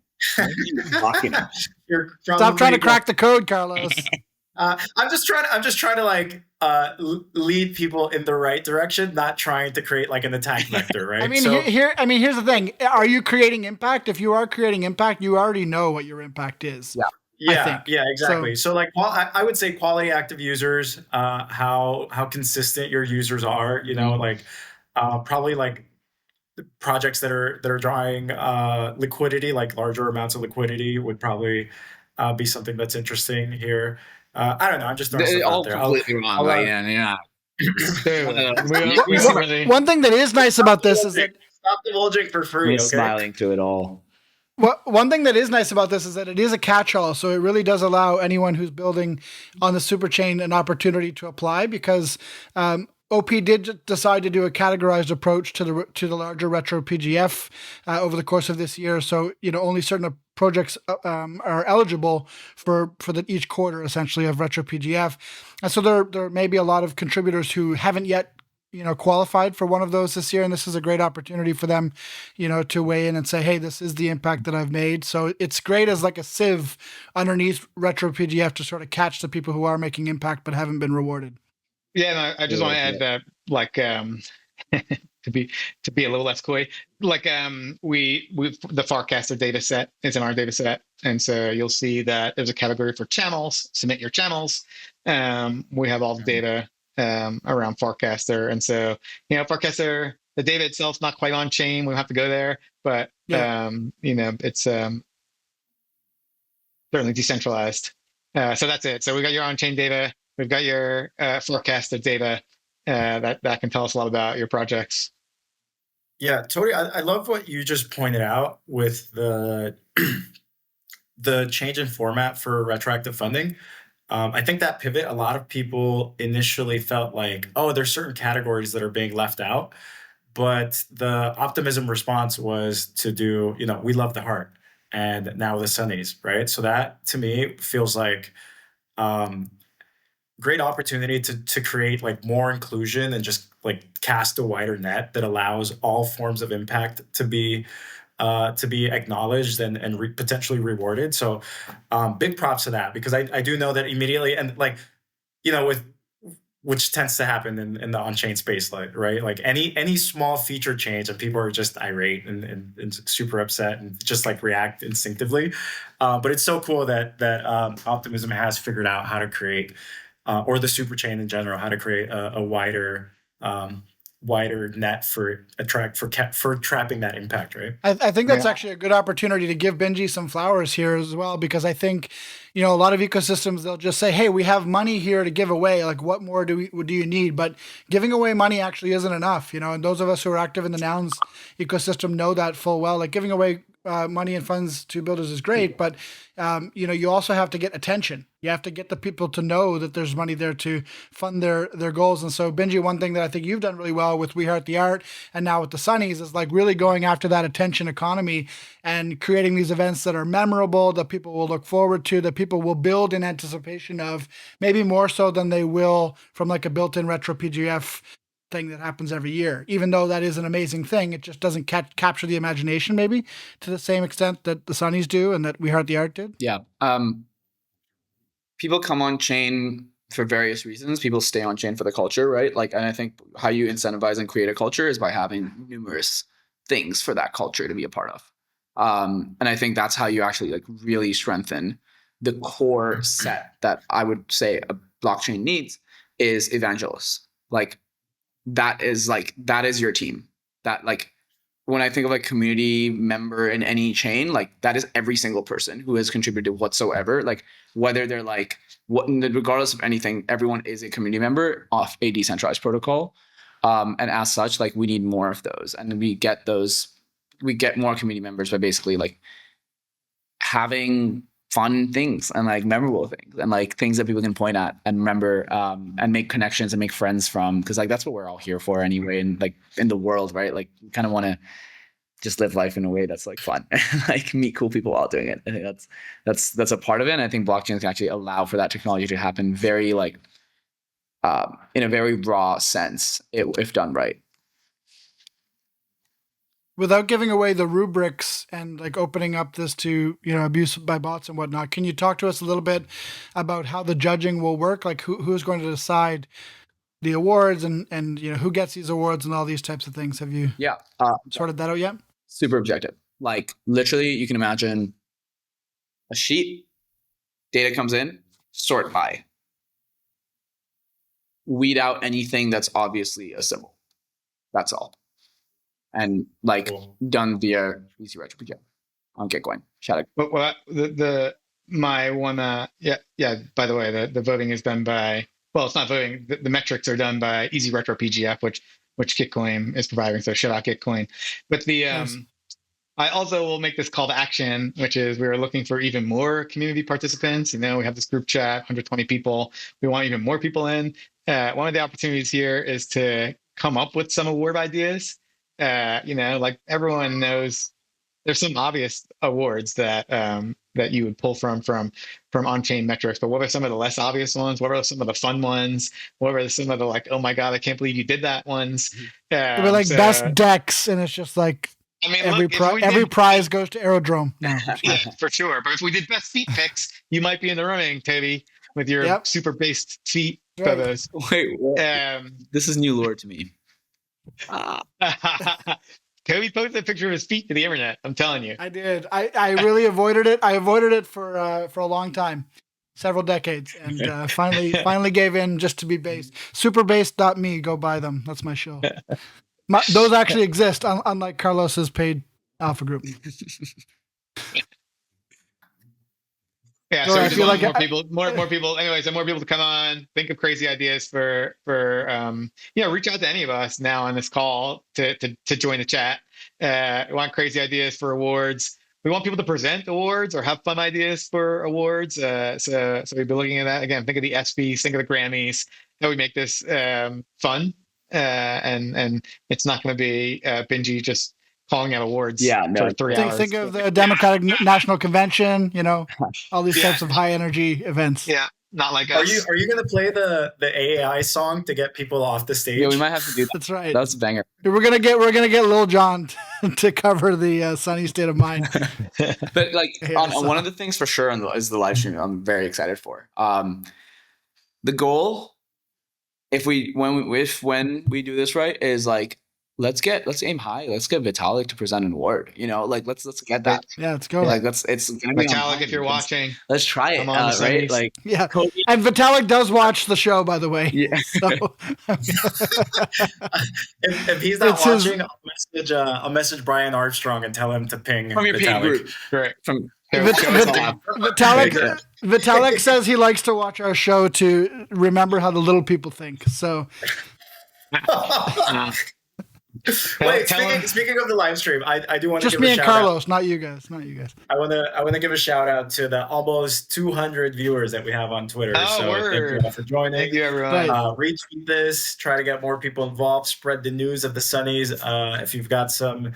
Stop trying to crack the code, Carlos. I'm just trying to lead people in the right direction, not trying to create an attack vector, right? I mean, here's the thing: are you creating impact? If you are creating impact, you already know what your impact is. Yeah, exactly. So I would say quality active users, how consistent your users are. Probably projects that are drawing liquidity, larger amounts of liquidity would probably be something that's interesting here. I don't know. I'm just throwing They're stuff out all there. completely wrong. I'll, Like, yeah. One Totally. of those. We What, see where they. one thing that is nice about this is that stop divulging for free. I'm Okay. smiling through it all. one thing that is nice about this is that it is a catch-all, so it really does allow anyone who's building on the Superchain an opportunity to apply because OP did decide to do a categorized approach to the larger retro PGF over the course of this year. So only certain projects are eligible for each quarter essentially of retro PGF, and so there may be a lot of contributors who haven't yet qualified for one of those this year, and this is a great opportunity for them to weigh in and say, hey, this is the impact that I've made. So it's great as like a sieve underneath retro PGF to sort of catch the people who are making impact but haven't been rewarded. Yeah, and I just want to add that, like, to be a little less coy, like, we the Farcaster data set is in our data set, and so you'll see that there's a category for channels. Submit your channels. We have all the data around Farcaster, and so Farcaster, the data itself's not quite on chain. We have to go there, but it's certainly decentralized. So that's it. So we got your on-chain data. We've got your forecasted data that can tell us a lot about your projects. Yeah, Toady, I love what you just pointed out with the change in format for retroactive funding. I think that pivot, a lot of people initially felt like, oh, there's certain categories that are being left out. But the Optimism response was to do, we love the heart and now the sunnies, right? So that to me feels like great opportunity to create like more inclusion and just like cast a wider net that allows all forms of impact to be acknowledged and potentially rewarded. So big props to that, because I do know that immediately, and like with which tends to happen in the on-chain space, like, right? Like any small feature change and people are just irate and super upset and just like react instinctively. But it's so cool that Optimism has figured out how to create, or the Superchain in general, how to create a wider net for trapping that impact, right? I think that's actually a good opportunity to give Binji some flowers here as well, because I think, a lot of ecosystems, they'll just say, hey, we have money here to give away. Like, what more do you need? But giving away money actually isn't enough, and those of us who are active in the Nouns ecosystem know that full well. Like, giving away money and funds to builders is great, but you also have to get attention. You have to get the people to know that there's money there to fund their goals. And so, Binji, one thing that I think you've done really well with We Heart the Art and now with the Sunnies is like really going after that attention economy and creating these events that are memorable, that people will look forward to, that people will build in anticipation of, maybe more so than they will from like a built-in retro PGF thing that happens every year. Even though that is an amazing thing, it just doesn't capture the imagination maybe to the same extent that the Sunnies do and that We Heart the Art did. Yeah. People come on chain for various reasons. People stay on chain for the culture, right? Like, and I think how you incentivize and create a culture is by having numerous things for that culture to be a part of. And I think that's how you actually like really strengthen the core set that I would say a blockchain needs is evangelists. Like, that is your team. That, like, when I think of like community member in any chain, like that is every single person who has contributed whatsoever. Like, whether they're like regardless of anything, everyone is a community member of a decentralized protocol. And as such, like, we need more of those, and we get more community members by basically like having fun things and like memorable things and like things that people can point at and remember, and make connections and make friends from, because like that's what we're all here for anyway, and like in the world, right? Like, we kind of want to just live life in a way that's like fun and like meet cool people while doing it. I think that's a part of it, and I think blockchains can actually allow for that technology to happen very like in a very raw sense if done right. Without giving away the rubrics and like opening up this to, abuse by bots and whatnot, can you talk to us a little bit about how the judging will work? Like, who's going to decide the awards and who gets these awards and all these types of things? Have you sorted that out yet? Super objective. Like, literally, you can imagine a sheet, data comes in, sort by. Weed out anything that's obviously a symbol. That's all. And like, cool. Done via easy retro PGF on Gitcoin. Shout out. Well, the my one, yeah. By the way, the voting is done by, well, it's not voting. The metrics are done by Easy Retro PGF, which Gitcoin is providing. So shout out Gitcoin. But Nice. I also will make this call to action, which is we are looking for even more community participants. We have this group chat, 120 people. We want even more people in. One of the opportunities here is to come up with some award ideas. Like everyone knows, there's some obvious awards that that you would pull from on-chain metrics, but what are some of the less obvious ones? What are some of the fun ones? What are some of the like, oh my god, I can't believe you did that ones? It'd be like best decks, and it's just like I mean, every prize goes to Aerodrome. No, yeah, for sure. But if we did best feet picks, you might be in the running, Toby, with your super based feet photos. Wait, this is new lore to me. Toby posted a picture of his feet to the internet. I'm telling you. I did. I really avoided it. I avoided it for a long time, several decades, and finally gave in just to be based. Superbased.me. Go buy them. That's my show. Those actually exist, unlike Carlos's paid alpha group. Yeah, so I feel like more people. Anyways, and more people to come on. Think of crazy ideas for reach out to any of us now on this call to join the chat. We want crazy ideas for awards. We want people to present awards or have fun ideas for awards. So we've been looking at that again. Think of the ESPYs, think of the Grammys. How we make this fun, and it's not going to be Binji just calling out awards for 3 hours. Think of the Democratic National Convention, all these types of high energy events. Yeah, not like us. Are you going to play the AAI song to get people off the stage? Yeah, we might have to do that. That's right. That's a banger. We're gonna get Lil Jon to cover the Sunny State of Mind. But like one of the things for sure is the live stream. I'm very excited for. The goal, when we do this right, is like let's aim high. Let's get Vitalik to present an award. Let's get that. Yeah, let's go. Like it's Vitalik, if you're watching, let's try it. Right? Like and Vitalik does watch the show, by the way. Yeah. So. if he's not watching, I'll message Brian Armstrong and tell him to ping from your Vitalik. paid group. Correct. From Vitalik says he likes to watch our show to remember how the little people think. So. Wait, speaking of the live stream, I do want to just give me a and shout Carlos, out. not you guys. I want to give a shout out to the almost 200 viewers that we have on Twitter. Thank you all for joining. Thank you, everyone. Retweet this. Try to get more people involved. Spread the news of the Sunnies. If you've got some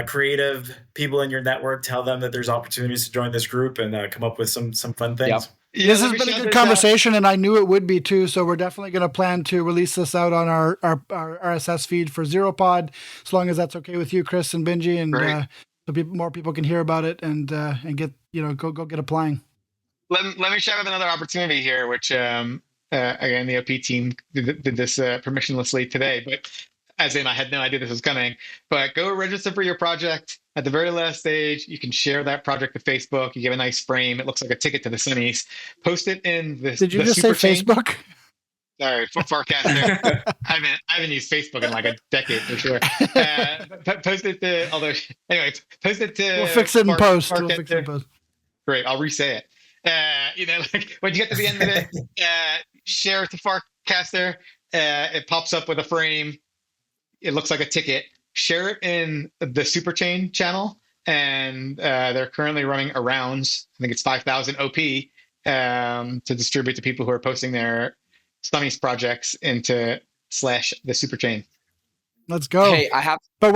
creative people in your network, tell them that there's opportunities to join this group and come up with some fun things. Yep. This has been a good conversation, and I knew it would be too. So we're definitely going to plan to release this out on our RSS feed for ZeroPod, as long as that's okay with you, Chris and Binji, and so more people can hear about it and get go get applying. Let me share another opportunity here, which again the OP team did this permissionlessly today, but as in I had no idea this was coming. But go register for your project. At the very last stage, you can share that project to Facebook. You give a nice frame. It looks like a ticket to the Sunnies. Post it in the Did you just say Facebook? Sorry, Forecaster. I haven't used Facebook in like a decade for sure. Post it to. We'll fix it in post. We'll fix it in post. Great, I'll re-say it. Like when you get to the end of it, share it to Forecaster. It pops up with a frame. It looks like a ticket. Share it in the Superchain channel, and they're currently running a rounds. I think it's 5,000 OP to distribute to people who are posting their Sunnies projects into / the Superchain. Let's go. Hey, I have. But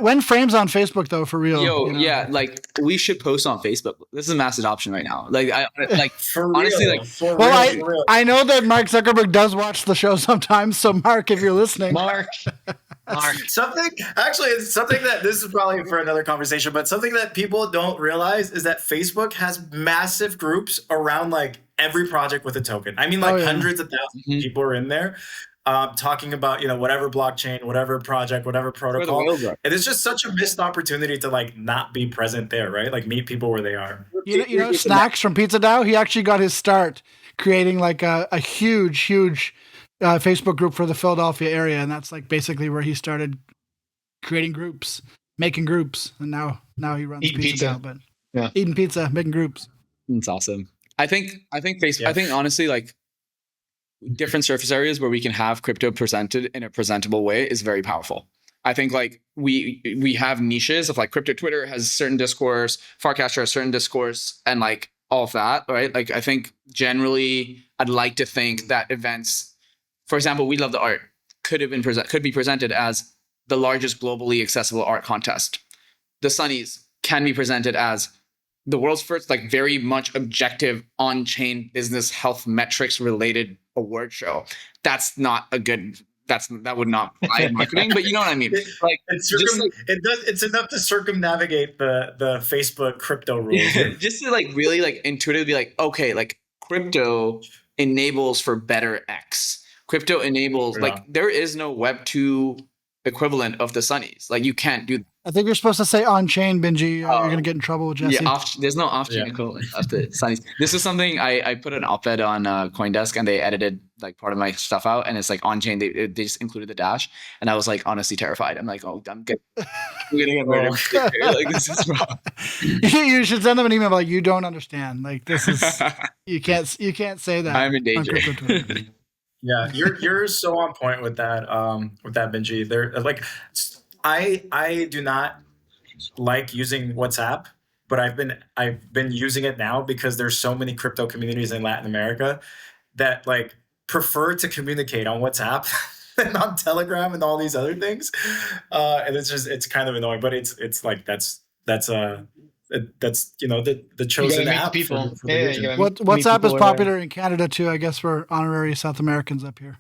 when frames on Facebook though, for real? Yeah, like we should post on Facebook. This is mass adoption right now. Like Honestly, I know that Mark Zuckerberg does watch the show sometimes. So Mark, if you're listening, Mark. Something that this is probably for another conversation, but something that people don't realize is that Facebook has massive groups around like every project with a token. I mean, hundreds of thousands of people are in there. Talking about whatever blockchain, whatever project, whatever protocol. And it's just such a missed opportunity to like not be present there, right? Like meet people where they are. You know Snacks from Pizza Dow. He actually got his start creating like a huge Facebook group for the Philadelphia area, and that's like basically where he started creating groups, making groups, and now he runs Pizza Dow. But eating pizza, making groups. It's awesome. I think Facebook. I think honestly, like different surface areas where we can have crypto presented in a presentable way is very powerful. I think like we have niches of like crypto Twitter has certain discourse, Farcaster has certain discourse, and like all of that, right? Like I think generally I'd like to think that events, for example, We Love the Art could be presented as the largest globally accessible art contest. The Sunnies can be presented as the world's first like very much objective on-chain business health metrics related award show. That's not a good. That would not fly in marketing, but you know what I mean. Like it's enough to circumnavigate the Facebook crypto rules. Just to like really like intuitively be like, okay, like crypto enables for better X. Crypto enables like there is no Web 2 equivalent of the Sunnies. Like you can't do. I think you're supposed to say on chain, Binji. You're going to get in trouble with Jesse. Yeah, there's no off-chain equivalent of the Sunnies. This is something I put an op-ed on CoinDesk, and they edited like part of my stuff out, and it's like on-chain. They just included the dash, and I was like honestly terrified. I'm like, oh, I'm gonna get murdered. Like this is wrong. You should send them an email like you don't understand. Like this is you can't say that. I'm in danger. Yeah, you're so on point with that Binji. They're like I do not like using WhatsApp, but I've been using it now because there's so many crypto communities in Latin America that like prefer to communicate on WhatsApp and on Telegram and all these other things. And it's kind of annoying, but it's like that's you know the chosen app people. For the region. WhatsApp is popular in Canada too. I guess we're honorary South Americans up here.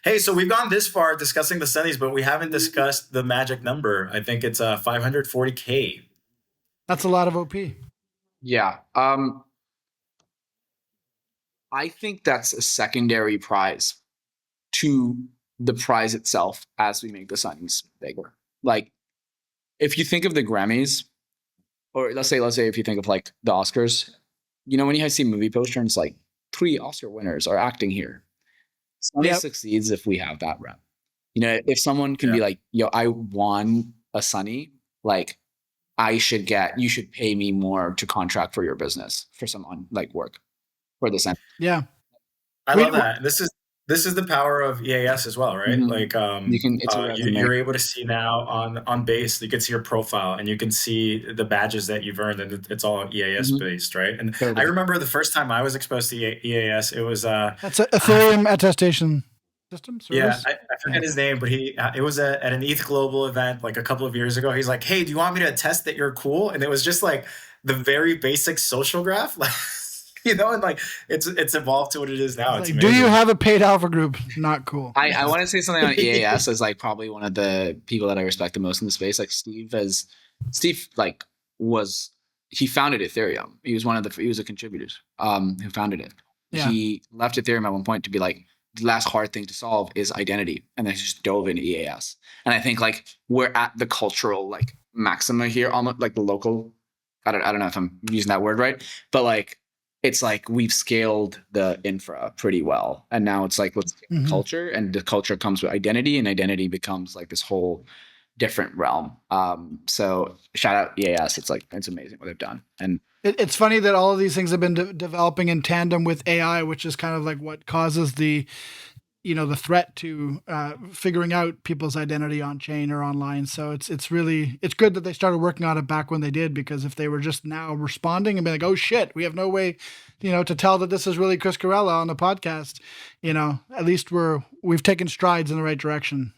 Hey, so we've gone this far discussing the Sunnies, but we haven't discussed the magic number. I think it's 540K. That's a lot of OP. Yeah. I think that's a secondary prize to the prize itself as we make the Sunnies bigger. Like, if you think of the Grammys, or let's say if you think of like the Oscars, you know, when you see a movie poster and it's like 3 Oscar winners are acting here. Sunny succeeds if we have that rep. You know, if someone can be like, yo, I won a Sunny, like you should pay me more to contract for your business for some like work for this end. Yeah. I love that. This is the power of EAS as well, right? Mm-hmm. Like you're able to see now on base, you can see your profile and you can see the badges that you've earned, and it's all EAS based, right? And I remember the first time I was exposed to EAS, it was that's an Ethereum attestation system service. Yeah, I forget his name, but it was at an ETH Global event like a couple of years ago. He's like, hey, do you want me to attest that you're cool? And it was just like the very basic social graph, like you know, and like it's evolved to what it is now. It's like, do you have a paid alpha group? Not cool. I want to say something on EAS as like probably one of the people that I respect the most in the space. Like Steve like he founded Ethereum. He was he was a contributor who founded it. Yeah. He left Ethereum at one point to be like, the last hard thing to solve is identity, and then he just dove into EAS. And I think like we're at the cultural like maxima here, almost like the local. I don't know if I'm using that word right, but like it's like we've scaled the infra pretty well, and now it's like let's scale the culture, and the culture comes with identity, and identity becomes like this whole different realm. So shout out EAS. It's amazing what they've done, and it's funny that all of these things have been developing in tandem with AI, which is kind of like what causes the threat to figuring out people's identity on chain or online. So it's good that they started working on it back when they did, because if they were just now responding and being like, oh shit, we have no way, to tell that this is really Chris Carella on the podcast, at least we've taken strides in the right direction.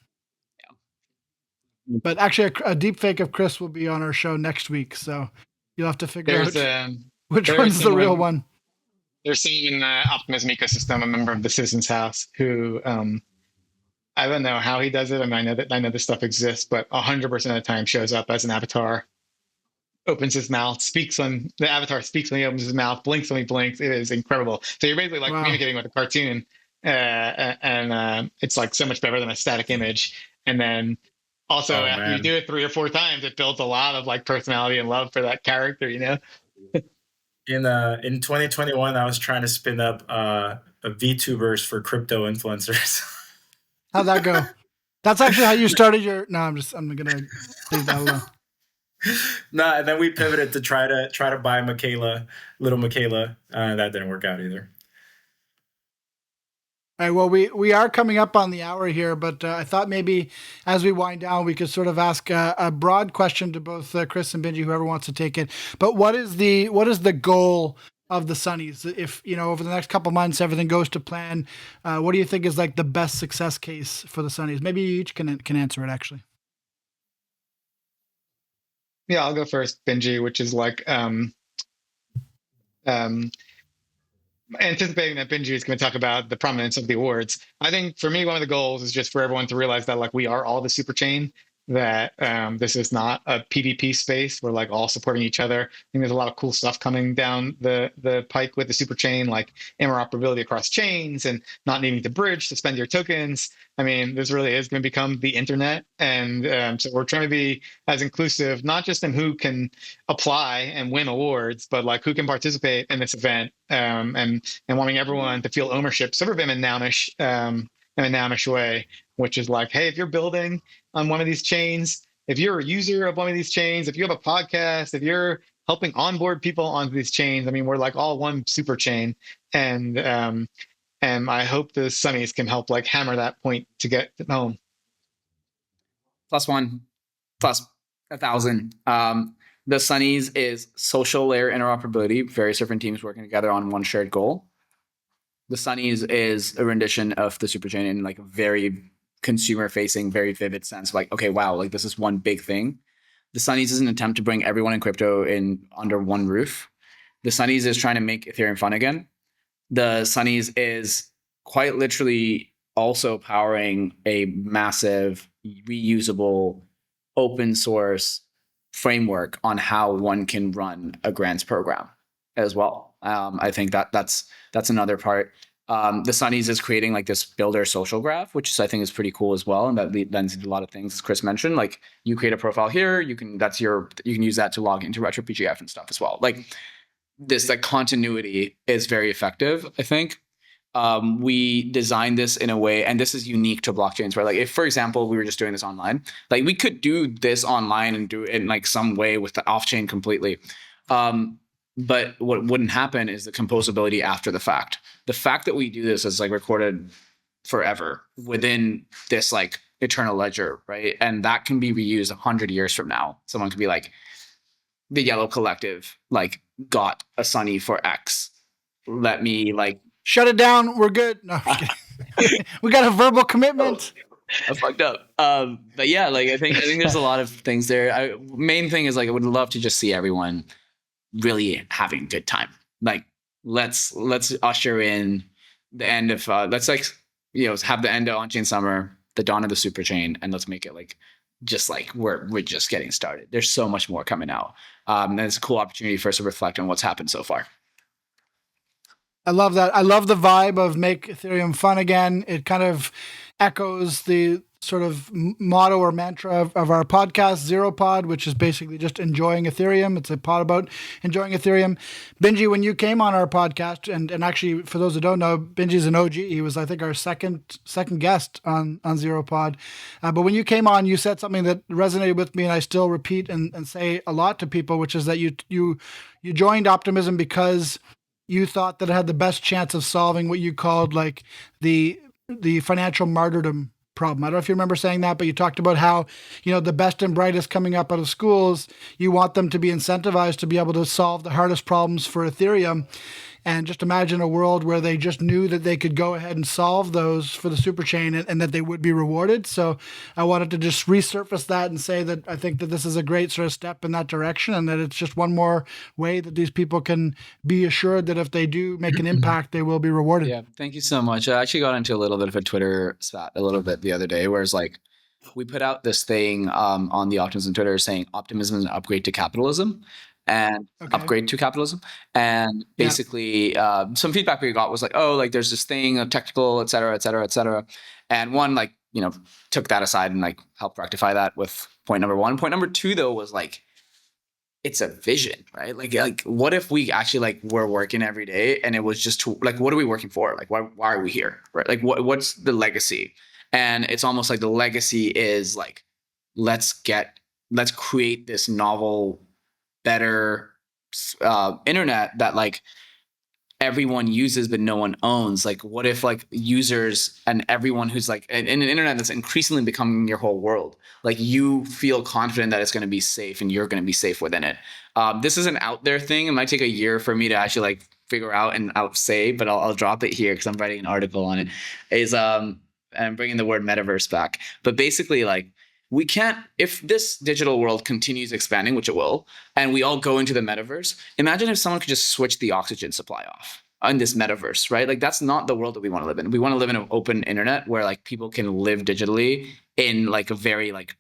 Yeah. But actually a deep fake of Chris will be on our show next week. So you'll have to figure out which one's the real one. There's someone in the Optimism ecosystem, a member of the Citizens House, who I don't know how he does it. I mean, I know this stuff exists, but 100% of the time shows up as an avatar, opens his mouth, the avatar speaks when he opens his mouth, blinks when he blinks. It is incredible. So you're basically like communicating with a cartoon, and it's like so much better than a static image. And then also after you do it 3 or 4 times, it builds a lot of like personality and love for that character, In 2021, I was trying to spin up a VTubers for crypto influencers. How'd that go? That's actually how you started your. No, I'm gonna leave that alone. No, and then we pivoted to try to buy Michaela, little Michaela. That didn't work out either. All right. Well, we are coming up on the hour here, but I thought maybe as we wind down, we could sort of ask a broad question to both Chris and Binji, whoever wants to take it. But what is the goal of the Sunnies? If over the next couple months everything goes to plan, what do you think is like the best success case for the Sunnies? Maybe you each can answer it actually. Yeah, I'll go first, Binji, which is like anticipating that Binji is going to talk about the prominence of the awards. I think for me, one of the goals is just for everyone to realize that like we are all the super chain, that this is not a PvP space. We're like all supporting each other. I think there's a lot of cool stuff coming down the pike with the super chain, like interoperability across chains and not needing to bridge to spend your tokens. I mean, this really is going to become the internet. And so we're trying to be as inclusive, not just in who can apply and win awards, but like who can participate in this event, and wanting everyone to feel ownership, sort of in a nounish way, which is like, hey, if you're building on one of these chains, if you're a user of one of these chains, if you have a podcast, if you're helping onboard people onto these chains, I mean, we're like all one super chain. And I hope the Sunnies can help like hammer that point to get home. +1, +1,000. The Sunnies is social layer interoperability, various different teams working together on one shared goal. The Sunnies is a rendition of the Superchain in like a very consumer-facing, very vivid sense. Like, okay, wow, like this is one big thing. The Sunnies is an attempt to bring everyone in crypto in under one roof. The Sunnies is trying to make Ethereum fun again. The Sunnies is quite literally also powering a massive, reusable, open source framework on how one can run a grants program as well. I think that's another part. The Sunnies is creating like this builder social graph, which I think is pretty cool as well, and that lends into a lot of things, as Chris mentioned. Like you create a profile here, you can use that to log into RetroPGF and stuff as well. Like this like continuity is very effective, I think. We designed this in a way, and this is unique to blockchains, where like if, for example, we were just doing this online, like we could do this online and do it in like some way with the off-chain completely. But what wouldn't happen is the composability after the fact. The fact that we do this is like recorded forever within this like eternal ledger, right? And that can be reused 100 years from now. Someone could be like, the Yellow Collective like got a Sunny for X. Let me like shut it down. We're good. No, I'm just kidding. We got a verbal commitment. I fucked up. But yeah, like I think there's a lot of things there. Main thing is like I would love to just see everyone really having a good time. Like let's usher in the end of let's like have the end of on-chain summer, the dawn of the super chain, and let's make it like just like we're just getting started. There's so much more coming out. And it's a cool opportunity for us to reflect on what's happened so far. I love that. I love the vibe of make Ethereum fun again. It kind of echoes the sort of motto or mantra of our podcast, Zero Pod, which is basically just enjoying Ethereum. It's a pod about enjoying Ethereum. Binji, when you came on our podcast, and actually for those who don't know, Binji's an OG. He was, I think, our second guest on Zero Pod. But when you came on, you said something that resonated with me, and I still repeat and say a lot to people, which is that you joined Optimism because you thought that it had the best chance of solving what you called like the financial martyrdom problem. I don't know if you remember saying that, but you talked about how, the best and brightest coming up out of schools, you want them to be incentivized to be able to solve the hardest problems for Ethereum. And just imagine a world where they just knew that they could go ahead and solve those for the superchain and that they would be rewarded. So I wanted to just resurface that and say that I think that this is a great sort of step in that direction, and that it's just one more way that these people can be assured that if they do make an impact, they will be rewarded. Yeah, thank you so much. I actually got into a little bit of a Twitter spat a little bit the other day, where it's like, we put out this thing on the Optimism Twitter saying optimism is an upgrade to capitalism. And upgrade to capitalism. And basically some feedback we got was like, oh, like there's this thing of technical, et cetera, et cetera, et cetera. And one, like, took that aside and like helped rectify that with point number one. Point number two, though, was like, it's a vision, right? Like what if we actually like were working every day and it was just to, like, what are we working for? Like, why are we here? Right? Like what's the legacy? And it's almost like the legacy is like, let's get let's create this novel, better internet that like everyone uses but no one owns. Like what if like users and everyone who's like in an internet that's increasingly becoming your whole world, like you feel confident that it's going to be safe and you're going to be safe within it. This is an out there thing. It might take a year for me to actually like figure out and out say, but I'll drop it here because I'm writing an article on it. Is and I'm bringing the word metaverse back, but basically like we can't, if this digital world continues expanding, which it will, and we all go into the metaverse, imagine if someone could just switch the oxygen supply off in this metaverse, right? Like that's not the world that we want to live in. We want to live in an open internet where like people can live digitally in like a very like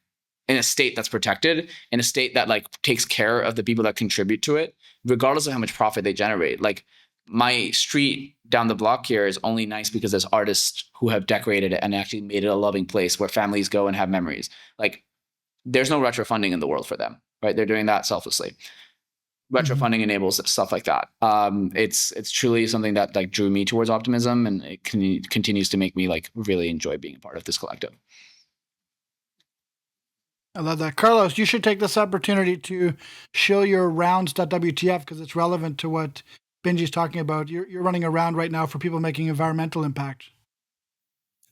in a state that's protected, in a state that like takes care of the people that contribute to it, regardless of how much profit they generate. Like my street down the block here is only nice because there's artists who have decorated it and actually made it a loving place where families go and have memories. Like there's no retro funding in the world for them, right? They're doing that selflessly. Retro funding enables stuff like that. It's truly something that like drew me towards Optimism, and it continues to make me like really enjoy being a part of this collective. I love that. Carlos, you should take this opportunity to show your rounds.wtf because it's relevant to what Binji's talking about. You're running a round right now for people making environmental impact.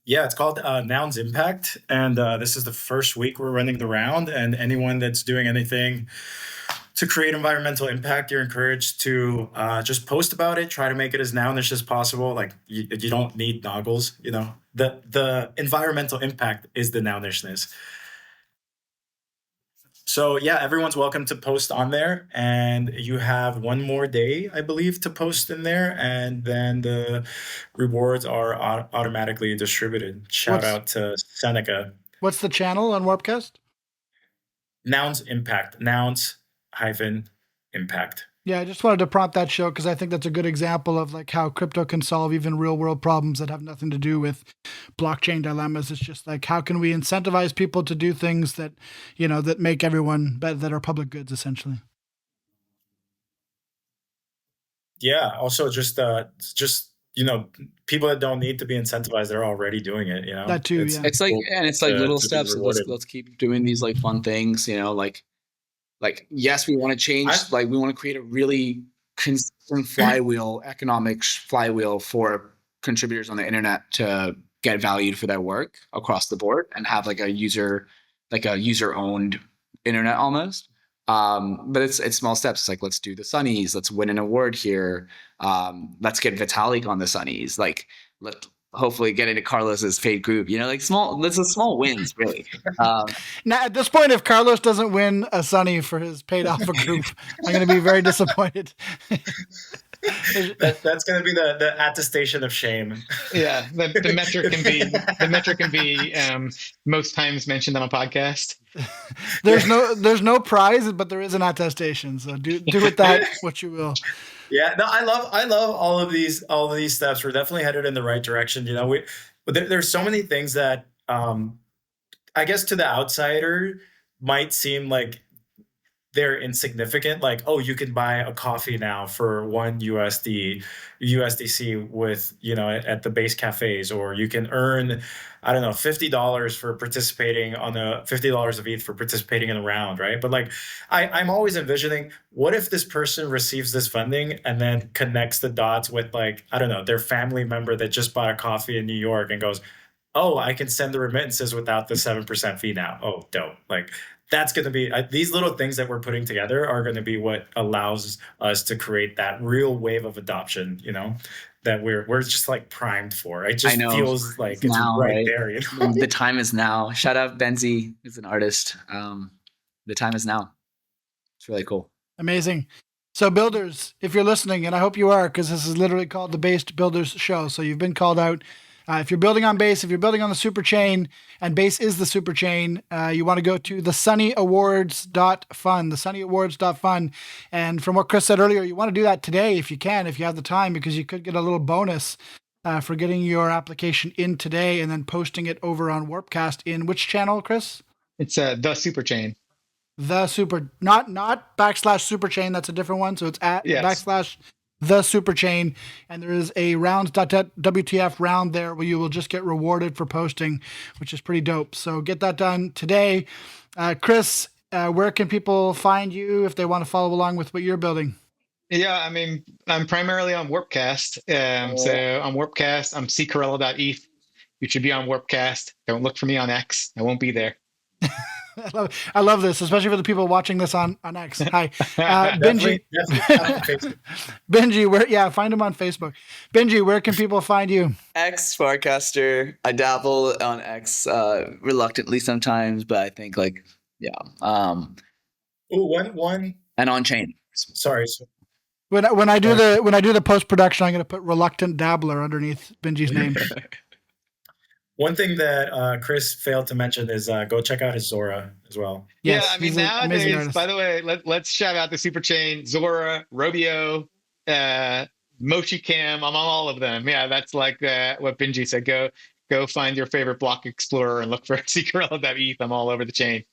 Yeah, it's called Nouns Impact. And this is the first week we're running the round. And anyone that's doing anything to create environmental impact, you're encouraged to just post about it, try to make it as nounish as possible. Like you don't need noggles, you know. The environmental impact is the nounishness. So yeah, everyone's welcome to post on there, and you have one more day, I believe, to post in there, and then the rewards are automatically distributed. Shout out to Seneca. What's the channel on Warpcast? Nouns Impact. Nouns hyphen impact. Yeah, I just wanted to prompt that show because I think that's a good example of like how crypto can solve even real world problems that have nothing to do with blockchain dilemmas. It's just like, how can we incentivize people to do things that, you know, that make everyone better, that are public goods essentially. Yeah. Also just, you know, people that don't need to be incentivized, they're already doing it, you know. That too, yeah. It's like, and it's like little steps. Let's keep doing these like fun things, you know, like yes, we want to change, like we want to create a really consistent flywheel, economic flywheel for contributors on the internet to get valued for their work across the board and have like a user owned internet almost. But it's small steps. It's like, let's do the Sunnies. Let's win an award here. Let's get Vitalik on the Sunnies. Like let's hopefully get into Carlos's paid group, you know, like this is small wins really. Now at this point, if Carlos doesn't win a Sunny for his paid alpha group, I'm going to be very disappointed. That's going to be the attestation of shame. Yeah, the metric can be most times mentioned on a podcast. There's no prize, but there is an attestation. So do with that what you will. Yeah, no, I love all of these steps. We're definitely headed in the right direction. You know, there's so many things that I guess to the outsider might seem like they're insignificant. Like, oh, you can buy a coffee now for USDC with, you know, at the base cafes, or you can earn, I don't know, $50 for participating on the $50 of ETH for participating in a round, right? But like, I'm always envisioning, what if this person receives this funding and then connects the dots with like, I don't know, their family member that just bought a coffee in New York and goes, oh, I can send the remittances without the 7% fee now. Oh, dope. Like, that's going to be these little things that we're putting together are going to be what allows us to create that real wave of adoption, you know, that we're just like primed for. It just feels like it's now, right there. You know? The time is now. Shout out Binji, who's an artist. The time is now. It's really cool. Amazing. So builders, if you're listening, and I hope you are, because this is literally called the Based Builders Show. So you've been called out. If you're building on Base, if you're building on the Superchain, and Base is the Superchain, you want to go to the sunnyawards.fun, the sunnyawards.fun. And from what Chris said earlier, you want to do that today if you can, if you have the time, because you could get a little bonus for getting your application in today and then posting it over on Warpcast in which channel, Chris? It's the Superchain. Not /Superchain. That's a different one. So it's at / the Superchain, and there is a rounds.wtf round there where you will just get rewarded for posting, which is pretty dope. So get that done today. Chris, where can people find you if they want to follow along with what you're building? Yeah, I mean, I'm primarily on Warpcast. So on Warpcast, I'm ccarella.eth. You should be on Warpcast. Don't look for me on X. I won't be there. I love this, especially for the people watching this on X. Hi, Binji. Definitely. Binji, find him on Facebook. Binji, where can people find you? X Farcaster. I dabble on X reluctantly sometimes, but I think Ooh, one. and on chain. Sorry. When I do the post production, I'm going to put reluctant dabbler underneath Binji's name. One thing that Chris failed to mention is go check out his Zora as well. Yes, Yeah, I mean, he's an amazing nowadays, artist. by the way, let's shout out the Superchain, Zora, Robio, MoshiCam. I'm on all of them. Yeah, that's like what Binji said. Go find your favorite block explorer and look for ccarella.eth. I'm all over the chain.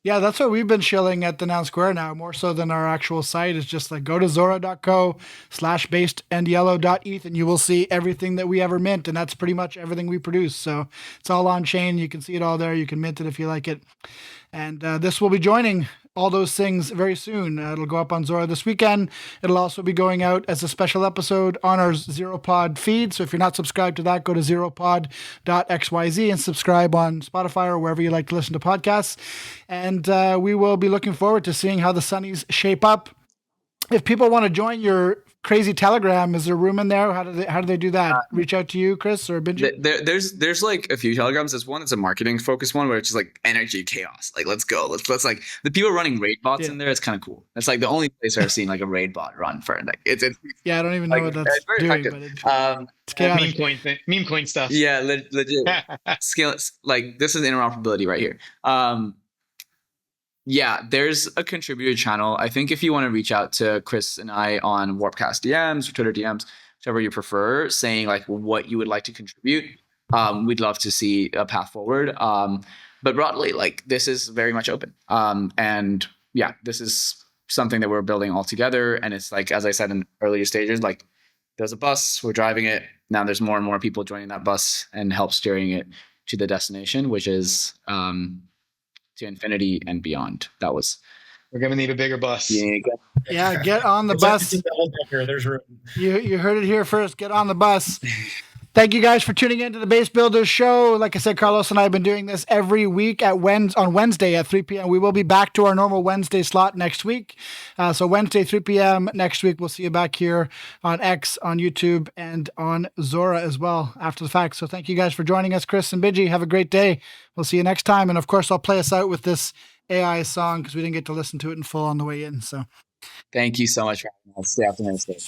Yeah, that's what we've been shilling at the Noun Square now, more so than our actual site. Is just like go to zora.co/basedandYellow.eth and you will see everything that we ever mint. And that's pretty much everything we produce. So it's all on chain. You can see it all there. You can mint it if you like it. And this will be joining all those things very soon. It'll go up on Zora this weekend. It'll also be going out as a special episode on our ZeroPod feed. So if you're not subscribed to that, go to zeropod.xyz and subscribe on Spotify or wherever you like to listen to podcasts. And we will be looking forward to seeing how the Sunnies shape up. If people want to join your crazy Telegram, is there room in there? How do they do that? Reach out to you, Chris or Binji? There's like a few Telegrams. There's one that's a marketing focused one where it's just like energy chaos. Like let's go. Let's like the people running raid bots in there. It's kind of cool. It's like the only place I've seen like a raid bot run for like it's I don't even know what that's doing, but it's chaotic. Meme coin stuff. Yeah, legit. Scale like this is interoperability right here. Yeah, there's a contributor channel. I think if you want to reach out to Chris and I on Warpcast DMs or Twitter DMs, whichever you prefer, saying like what you would like to contribute, we'd love to see a path forward. But broadly, like this is very much open. And yeah, this is something that we're building all together. And it's like, as I said in earlier stages, like there's a bus, we're driving it. Now there's more and more people joining that bus and help steering it to the destination, which is to infinity and beyond. We're gonna need a bigger bus. Yeah, get on the bus. There's room. You heard it here first. Get on the bus. Thank you guys for tuning in to the Base Builders Show. Like I said, Carlos and I have been doing this every week on Wednesday at 3 p.m. We will be back to our normal Wednesday slot next week. So Wednesday, 3 p.m. next week, we'll see you back here on X, on YouTube, and on Zora as well after the fact. So thank you guys for joining us, Chris and Binji. Have a great day. We'll see you next time. And of course, I'll play us out with this AI song because we didn't get to listen to it in full on the way in. So thank you so much for having us. Stay optimistic.